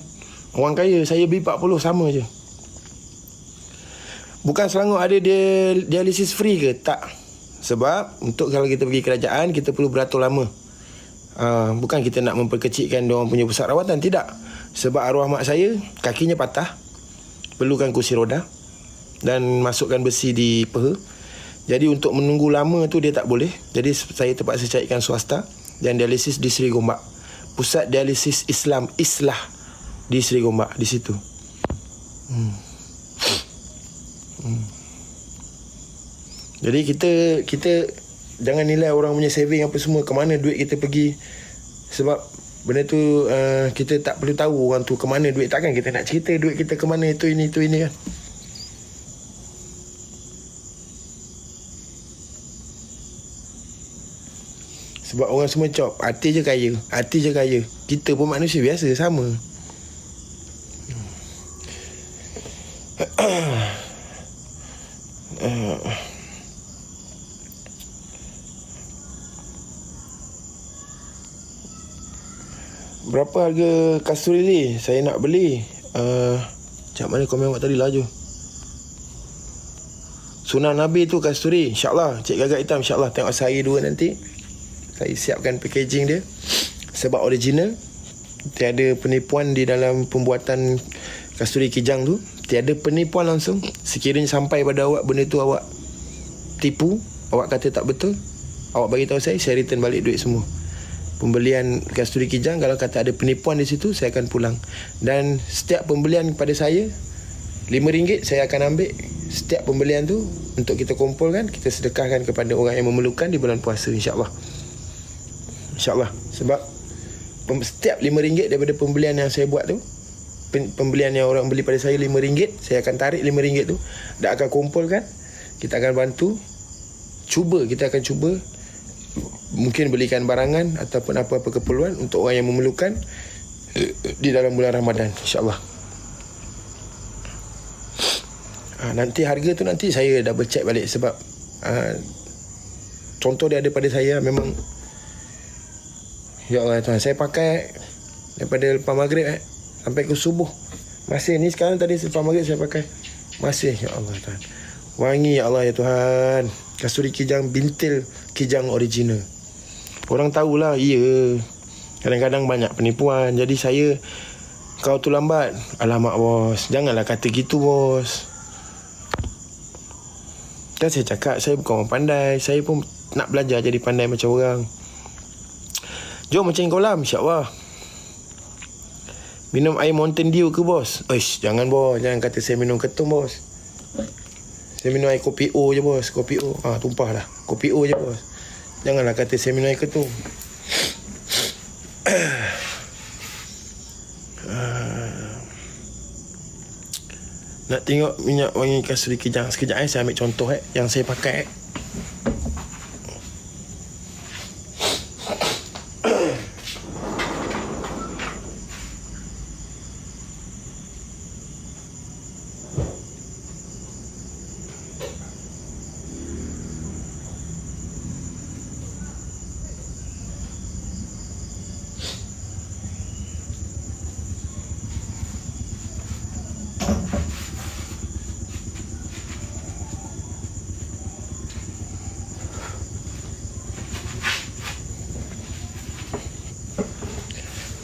orang kaya, saya B40 sama je. Bukan Selangor ada dia dialisis free ke? Tak. Sebab untuk kalau kita pergi kerajaan, kita perlu beratur lama. Bukan kita nak memperkecilkan diorang punya pusat rawatan, tidak. Sebab arwah mak saya kakinya patah, perlukan kursi roda dan masukkan besi di peha. Jadi untuk menunggu lama tu dia tak boleh. Jadi saya terpaksa carikan swasta dan dialisis di Seri Gombak. Pusat Dialisis Islam Islah di Seri Gombak, di situ. Jadi kita jangan nilai orang punya saving apa semua, ke mana duit kita pergi. Sebab benda tu kita tak perlu tahu orang tu ke mana duit. Takkan kita nak cerita duit kita ke mana, itu ini kan. Sebab orang semua cop, hati je kaya. Kita pun manusia biasa, sama. Berapa harga kasturi ni? Saya nak beli. Macam mana komen awak tadi, laju. Sunnah Nabi tu kasturi, insyaAllah. Cik Gagak Hitam, insyaAllah. Tengok saya dua nanti. Saya siapkan packaging dia. Sebab original. Tiada penipuan di dalam pembuatan kasturi kijang tu. Tiada penipuan langsung. Sekiranya sampai pada awak benda tu awak tipu, awak kata tak betul, awak bagi tahu saya return balik duit semua. Pembelian kasturi kijang, kalau kata ada penipuan di situ, saya akan pulang. Dan setiap pembelian kepada saya RM5 saya akan ambil. Setiap pembelian tu untuk kita kumpulkan, kita sedekahkan kepada orang yang memerlukan di bulan puasa, insyaAllah. InsyaAllah. Sebab setiap RM5 daripada pembelian yang saya buat tu, pembelian yang orang beli pada saya RM5, saya akan tarik RM5 tu, dah akan kumpulkan. Kita akan bantu. Kita akan cuba mungkin belikan barangan ataupun apa-apa keperluan untuk orang yang memerlukan di dalam bulan Ramadan, insyaAllah. Nanti harga tu nanti saya double check balik. Sebab contoh dia ada pada saya, memang ya Allah Tuhan, saya pakai daripada lepas maghrib sampai ke subuh. Masih ni sekarang, tadi lepas maghrib saya pakai, masih, ya Allah Tuhan, wangi, ya Allah ya Tuhan. Kasturi kijang, bintil kijang original. Orang tahulah, ya, kadang-kadang banyak penipuan. Jadi saya, kau tu lambat, alamak bos, janganlah kata gitu bos. Kan saya cakap, saya bukan orang pandai. Saya pun nak belajar jadi pandai macam orang. Jom macam kolam, insyaAllah. Minum air Mountain Dew ke bos? Jangan bos, jangan kata saya minum ketum bos. Saya minum air kopi O je bos. Kopi O, tumpah lah. Kopi O je bos. Janganlah kata saya minum air ketum. Nak tengok minyak wangi kasturi kijang. Sekejap saya ambil contoh yang saya pakai.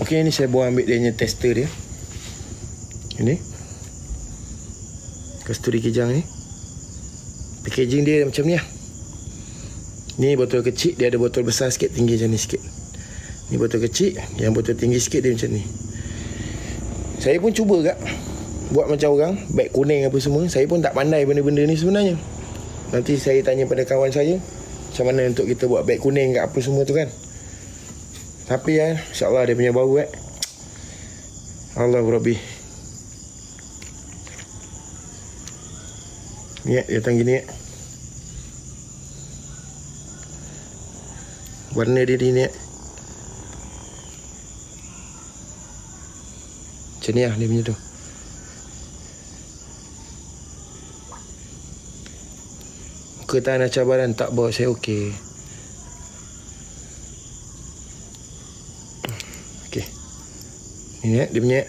Okey, ni saya buat ambil dia punya tester dia. Ini kasturi kijang ni. Packaging dia macam ni lah. Ni botol kecil, dia ada botol besar sikit, tinggi macam ni sikit. Ni botol kecil, yang botol tinggi sikit dia macam ni. Saya pun cuba kak buat macam orang, beg kuning apa semua. Saya pun tak pandai benda-benda ni sebenarnya. Nanti saya tanya pada kawan saya macam mana untuk kita buat beg kuning kat apa semua tu kan. Tapi insyaAllah dia punya bau Allah Rabbi. Ni dia datang gini warna dia ni macam ni lah dia punya tu. Muka tahan cabaran tak bawa saya okey. Ini dia punya.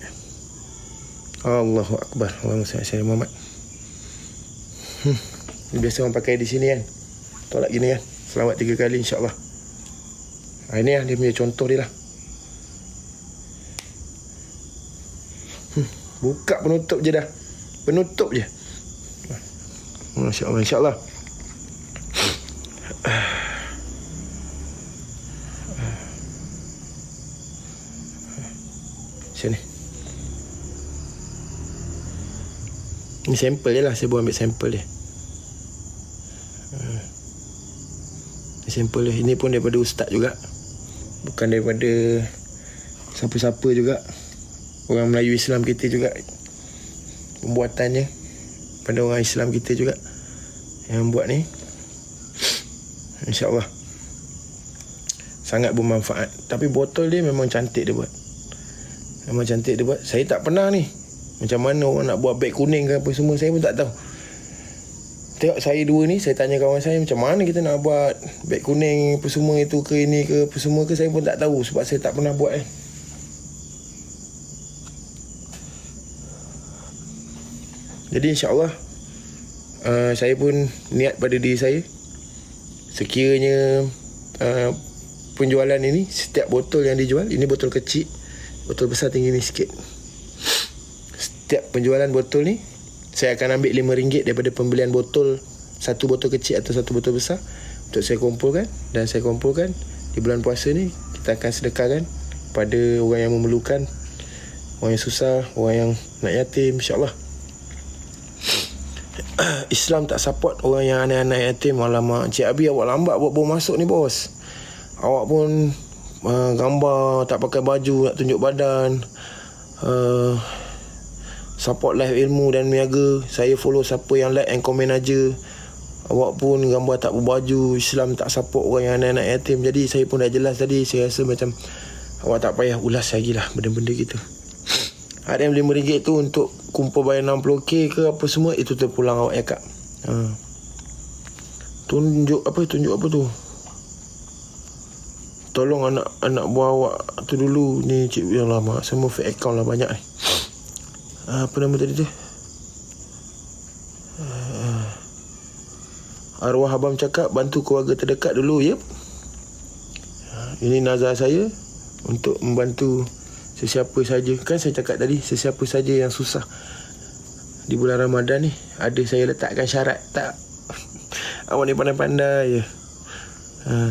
Allahu Akbar. Allahumma salli ala Muhammad. Ini biasa orang pakai di sini kan. Tolak gini kan. Selawat 3 kali insyaAllah. Ini lah dia punya contoh dia lah. Buka penutup je dah. Penutup je. Masya Allah, insyaAllah. macam ni. Ni sampel je lah, saya buat ambil sampel dia. Ni sampel dia. Ini pun daripada ustaz juga, bukan daripada siapa-siapa juga. Orang Melayu Islam kita juga pembuatannya, pada orang Islam kita juga yang buat ni. InsyaAllah sangat bermanfaat. Tapi botol dia memang cantik dia buat. Memang cantik dia buat. Saya tak pernah ni, macam mana orang nak buat beg kuning ke apa semua, saya pun tak tahu. Tengok saya dua ni, saya tanya kawan saya, macam mana kita nak buat beg kuning apa semua itu ke ini ke apa semua ke, saya pun tak tahu sebab saya tak pernah buat kan. Jadi insyaAllah saya pun niat pada diri saya, sekiranya penjualan ini, setiap botol yang dijual, ini botol kecil, botol besar tinggi ni sikit, setiap penjualan botol ni saya akan ambil RM5 daripada pembelian botol, satu botol kecil atau satu botol besar, untuk saya kumpulkan. Dan saya kumpulkan di bulan puasa ni, kita akan sedekahkan pada orang yang memerlukan, orang yang susah, orang yang nak yatim, insyaAllah. Islam tak support orang yang anak-anak yatim. Alamak, Cik Abi, awak lambat buat baru masuk ni bos. Awak pun gambar tak pakai baju, nak tunjuk badan, support live ilmu dan niaga. Saya follow siapa yang like and komen aja. Awak pun gambar tak berbaju. Islam tak support orang yang anak-anak yatim. Jadi saya pun dah jelas tadi. Saya rasa macam awak tak payah ulas lagi lah benda-benda gitu. Ada yang RM5 tu untuk kumpul bayar 60k ke apa semua, itu terpulang awak ya kak. Tunjuk apa tu, tolong anak buah awak tu dulu ni, cik yang lama, semua fake account lah banyak ni. Apa nama tadi tu, arwah abang cakap bantu keluarga terdekat dulu. Yep, ini nazar saya untuk membantu sesiapa saja. Kan saya cakap tadi, sesiapa saja yang susah di bulan Ramadan ni, ada saya letakkan syarat. Tak, awak ni pandai-pandai je.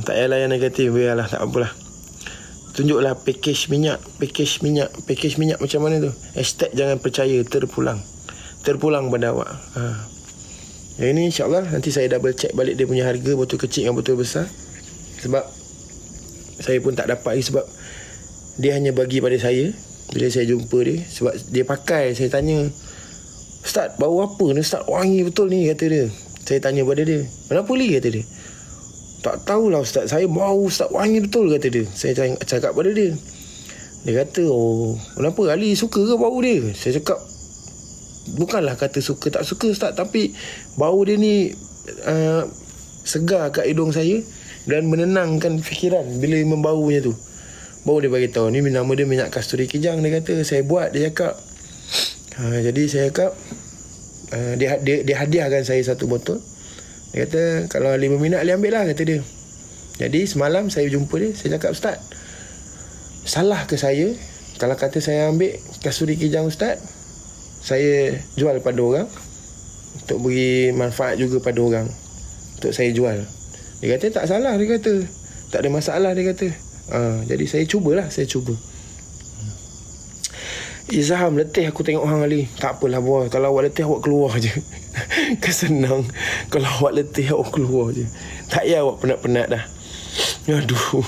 Tak payahlah yang negatif, biarlah, tak apalah. Tunjuklah package minyak macam mana tu. Hashtag jangan percaya, terpulang pada awak. Yang ini insyaAllah nanti saya double check balik dia punya harga botol kecil dengan botol besar. Sebab saya pun tak dapat lagi, sebab dia hanya bagi pada saya bila saya jumpa dia. Sebab dia pakai, saya tanya, Ustaz, bau apa ni Ustaz, wangi betul ni, kata dia. Saya tanya pada dia, kenapa li, kata dia. Tak tahulah Ustaz, saya bau Ustaz, wangi betul, kata dia. Saya cakap pada dia. Dia kata, oh kenapa Ali suka ke bau dia? Saya cakap, bukanlah kata suka tak suka Ustaz, tapi bau dia ni segar kat hidung saya dan menenangkan fikiran bila membaunya tu. Baru dia bagi tahu, ni nama dia minyak kasturi kijang. Dia kata saya buat, dia cakap. Jadi saya cakap, dia hadiahkan saya satu botol. Dia kata kalau Ali berminat, Ali ambil lah, kata dia. Jadi semalam saya jumpa dia, saya cakap, Ustaz, salah ke saya kalau kata saya ambil kasturi kijang Ustaz, saya jual pada orang untuk beri manfaat juga pada orang, untuk saya jual. Dia kata tak salah, dia kata tak ada masalah, dia kata. Jadi saya cuba. Izham, letih aku tengok hang Ali. Tak apalah bos, kalau awak letih awak keluar je. Kesenang. Kalau awak letih awak keluar je. Tak payah awak penat-penat dah. Aduh.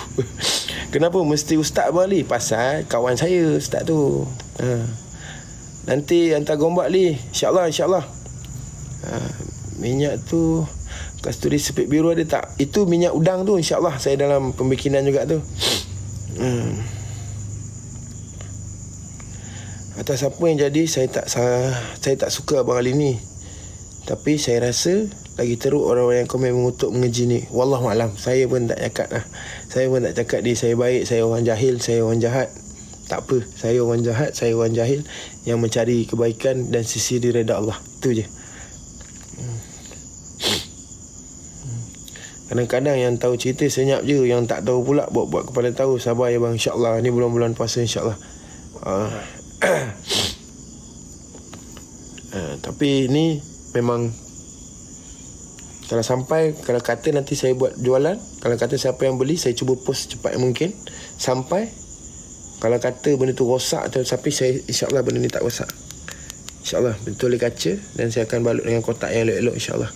Kenapa mesti Ustaz Ali? Pasal kawan saya Ustaz tu. Nanti hantar gombak Ali. InsyaAllah. Minyak tu kasturi sepit biru ada tak? Itu minyak udang tu, insyaAllah saya dalam pembikinan juga tu. Atas apa yang jadi, saya tak suka Abang Ali ni. Tapi saya rasa lagi teruk orang-orang yang komen mengutuk mengeji ni. Wallahualam, saya pun tak cakap lah. Saya pun tak cakap dia saya baik, saya orang jahil, saya orang jahat. Tak apa, saya orang jahat, saya orang jahil yang mencari kebaikan dan sisi direda Allah. Itu je. Kadang-kadang yang tahu cerita senyap je, yang tak tahu pula buat kepala tahu. Sabar ya bang, insyaAllah. Ni bulan-bulan puasa insyaAllah. Tapi ni memang, kalau kata nanti saya buat jualan, kalau kata siapa yang beli, saya cuba post cepat yang mungkin, sampai Kalau kata benda tu rosak atau tapi saya insya-Allah benda ni tak rosak. InsyaAllah betul oleh kaca. Dan saya akan balut dengan kotak yang elok-elok insyaAllah.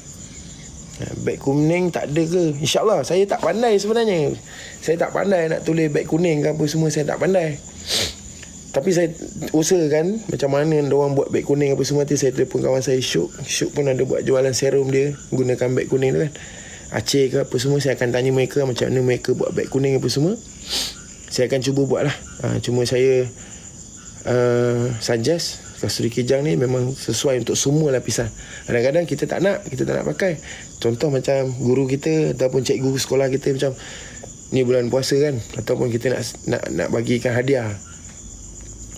Beg kuning tak ada ke? InsyaAllah. Saya tak pandai sebenarnya. Saya tak pandai nak tulis beg kuning ke apa semua. Saya tak pandai. Tapi saya usahakan macam mana diorang buat beg kuning apa semua tu. Saya telefon kawan saya Syuk. Syuk pun ada buat jualan serum dia gunakan beg kuning tu kan. Aceh ke apa semua. Saya akan tanya mereka macam mana mereka buat beg kuning apa semua. Saya akan cuba buat lah. Cuma saya suggest Kasturi Kijang ni memang sesuai untuk semua lapisan. Kadang-kadang kita tak nak pakai. Contoh macam guru kita ataupun cikgu sekolah kita macam ni bulan puasa kan, ataupun kita nak bagikan hadiah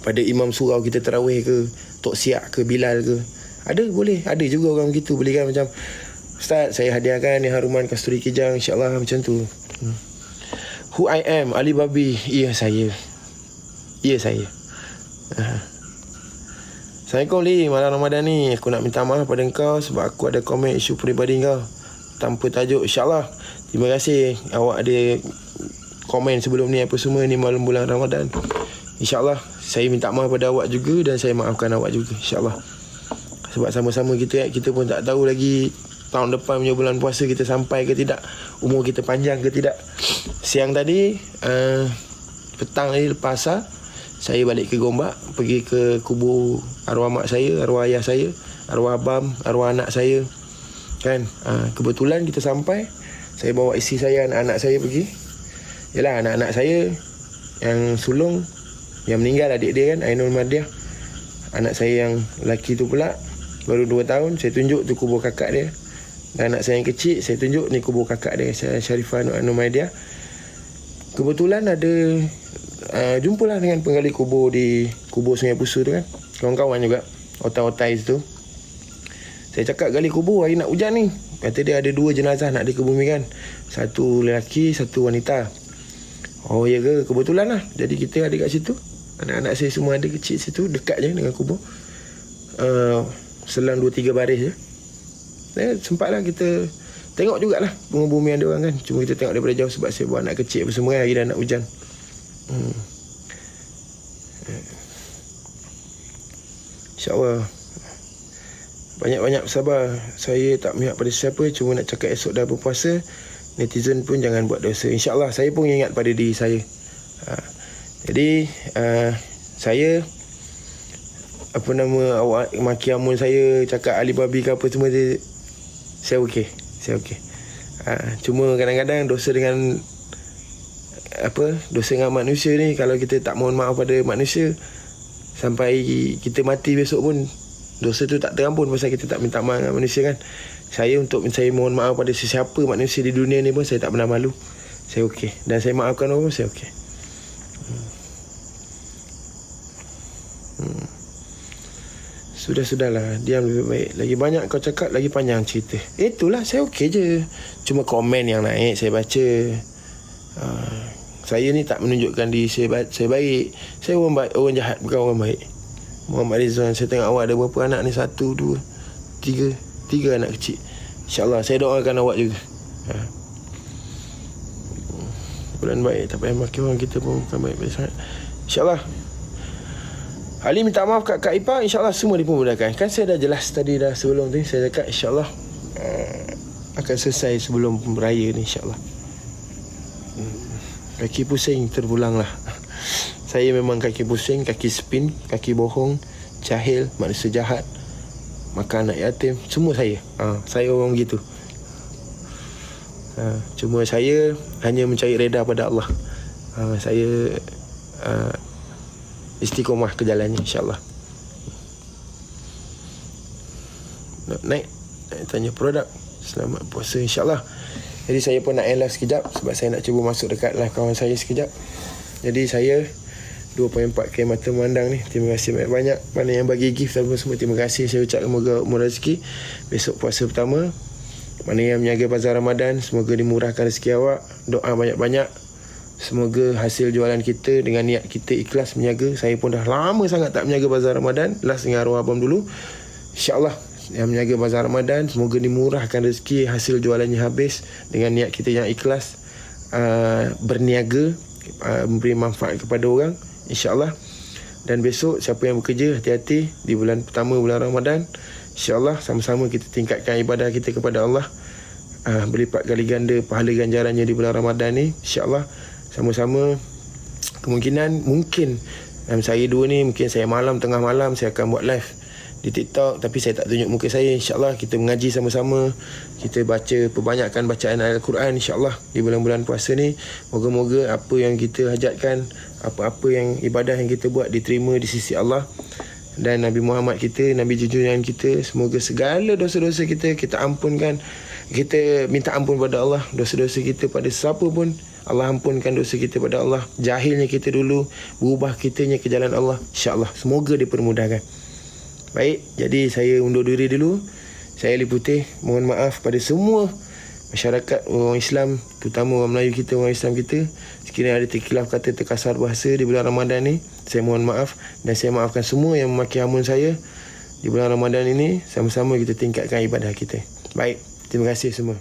pada imam surau kita tarawih ke, Tok Siak ke, Bilal ke. Ada boleh, ada juga orang gitu boleh kan macam Ustaz saya hadiahkan ni haruman Kasturi Kijang insya-Allah macam tu. Who I am, Ali Babi. Ya saya. Assalamualaikum Li, malam Ramadan ni aku nak minta maaf pada engkau sebab aku ada komen isu peribadi kau tanpa tajuk. InsyaAllah. Terima kasih awak ada komen sebelum ni apa semua ni malam bulan Ramadan. InsyaAllah saya minta maaf pada awak juga dan saya maafkan awak juga insyaAllah. Sebab sama-sama kita pun tak tahu lagi tahun depan punya bulan puasa kita sampai ke tidak, umur kita panjang ke tidak. Siang tadi petang tadi lepas asar saya balik ke Gombak, pergi ke kubur arwah mak saya, arwah ayah saya, arwah abang, arwah anak saya. Kan? Kebetulan kita sampai, saya bawa isteri saya, anak-anak saya pergi. Yalah, anak-anak saya yang sulung, yang meninggal adik dia kan, Ainul Mardiah. Anak saya yang lelaki tu pula, baru 2 tahun, saya tunjuk tu kubur kakak dia. Dan anak saya yang kecil, saya tunjuk ni kubur kakak dia, Syarifah Ainul Mardiah. Kebetulan ada jumpalah dengan penggali kubur di kubur Sungai Pusu tu kan. Kawan-kawan juga otai-otai situ. Saya cakap gali kubur hari nak hujan ni. Kata dia ada 2 jenazah nak dikebumikan. Satu lelaki, satu wanita. Oh ya ke? Kebetulan lah. Jadi kita ada kat situ. Anak-anak saya semua ada kecil situ. Dekat je dengan kubur. Selang 2-3 baris je. Sempatlah kita tengok jugalah pengebumian dia orang kan. Cuma kita tengok daripada jauh sebab saya bawa anak kecil apa semua hari dah nak hujan. InsyaAllah. Banyak-banyak sabar. Saya tak mihak pada siapa, cuma nak cakap esok dah berpuasa. Netizen pun jangan buat dosa. InsyaAllah saya pun ingat pada diri saya. Jadi saya awak maki amun saya, cakap Ali Babi ke apa semua, saya okey. Cuma kadang-kadang dosa dengan manusia ni, kalau kita tak mohon maaf pada manusia sampai kita mati besok pun dosa tu tak terampun pasal kita tak minta maaf dengan manusia kan. Saya mohon maaf pada sesiapa manusia di dunia ni pun saya tak pernah malu. Saya okey. Dan saya maafkan orang pun saya okey. Sudahlah, diam lebih baik. Lagi banyak kau cakap, lagi panjang cerita. Itulah, saya okey je. Cuma komen yang naik saya baca. Saya ni tak menunjukkan diri saya baik. Saya orang baik, orang jahat, bukan orang baik. Muhammad Rizwan, saya tengok awak ada berapa anak ni? 1, 2, 3 anak kecil. InsyaAllah, saya doakan awak juga. Bulan baik, tak payah maki orang, kita pun bukan baik-baik sangat. InsyaAllah. Ali minta maaf kat Kak Ipah, insyaAllah semua dipermudahkan. Kan saya dah jelas tadi dah sebelum tu, saya cakap insyaAllah akan selesai sebelum raya ni insyaAllah. Kaki pusing terpulang lah. Saya memang kaki pusing, kaki spin, kaki bohong, jahil, manusia jahat, makan anak yatim, semua saya. Saya orang gitu. Cuma saya hanya mencari reda pada Allah. Saya istiqomah ke jalannya insyaAllah. Naik tanya produk. Selamat puasa insyaAllah. Jadi saya pun nak end live sekejap sebab saya nak cuba masuk dekat live kawan saya sekejap. Jadi saya 2.4k mata memandang ni. Terima kasih banyak-banyak. Mana yang bagi gift dan semua, terima kasih. Saya ucapkan semoga umur rezeki besok puasa pertama. Mana yang menjaga bazar Ramadan, semoga dimurahkan rezeki awak. Doa banyak-banyak. Semoga hasil jualan kita dengan niat kita ikhlas menjaga. Saya pun dah lama sangat tak menjaga bazar Ramadan. Last dengan arwah abang dulu. InsyaAllah yang menjaga bazar Ramadan, semoga dimurahkan rezeki, hasil jualannya habis dengan niat kita yang ikhlas, berniaga, memberi manfaat kepada orang. InsyaAllah. Dan besok siapa yang bekerja, hati-hati di bulan pertama bulan Ramadan. InsyaAllah sama-sama kita tingkatkan ibadah kita kepada Allah, berlipat kali ganda pahala ganjarannya di bulan Ramadan ni. InsyaAllah sama-sama. Kemungkinan mungkin saya dua ni, mungkin saya tengah malam saya akan buat live di TikTok, tapi saya tak tunjuk muka saya. InsyaAllah kita mengaji sama-sama, kita perbanyakkan bacaan Al-Quran InsyaAllah di bulan-bulan puasa ni. Moga-moga apa yang kita hajatkan, apa-apa yang ibadah yang kita buat diterima di sisi Allah dan Nabi Muhammad kita, Nabi junjungan kita. Semoga segala dosa-dosa kita ampunkan. Kita minta ampun pada Allah dosa-dosa kita pada siapa pun. Allah ampunkan dosa kita pada Allah. Jahilnya kita dulu, berubah kitanya ke jalan Allah. InsyaAllah semoga dipermudahkan. Baik, jadi saya undur diri dulu. Saya Ali Putih, mohon maaf pada semua masyarakat orang Islam, terutama orang Melayu kita, orang Islam kita. Sekiranya ada terkilaf kata, terkasar bahasa di bulan Ramadan ni, saya mohon maaf. Dan saya maafkan semua yang memaki hamun saya di bulan Ramadan ini. Sama-sama kita tingkatkan ibadah kita. Baik, terima kasih semua.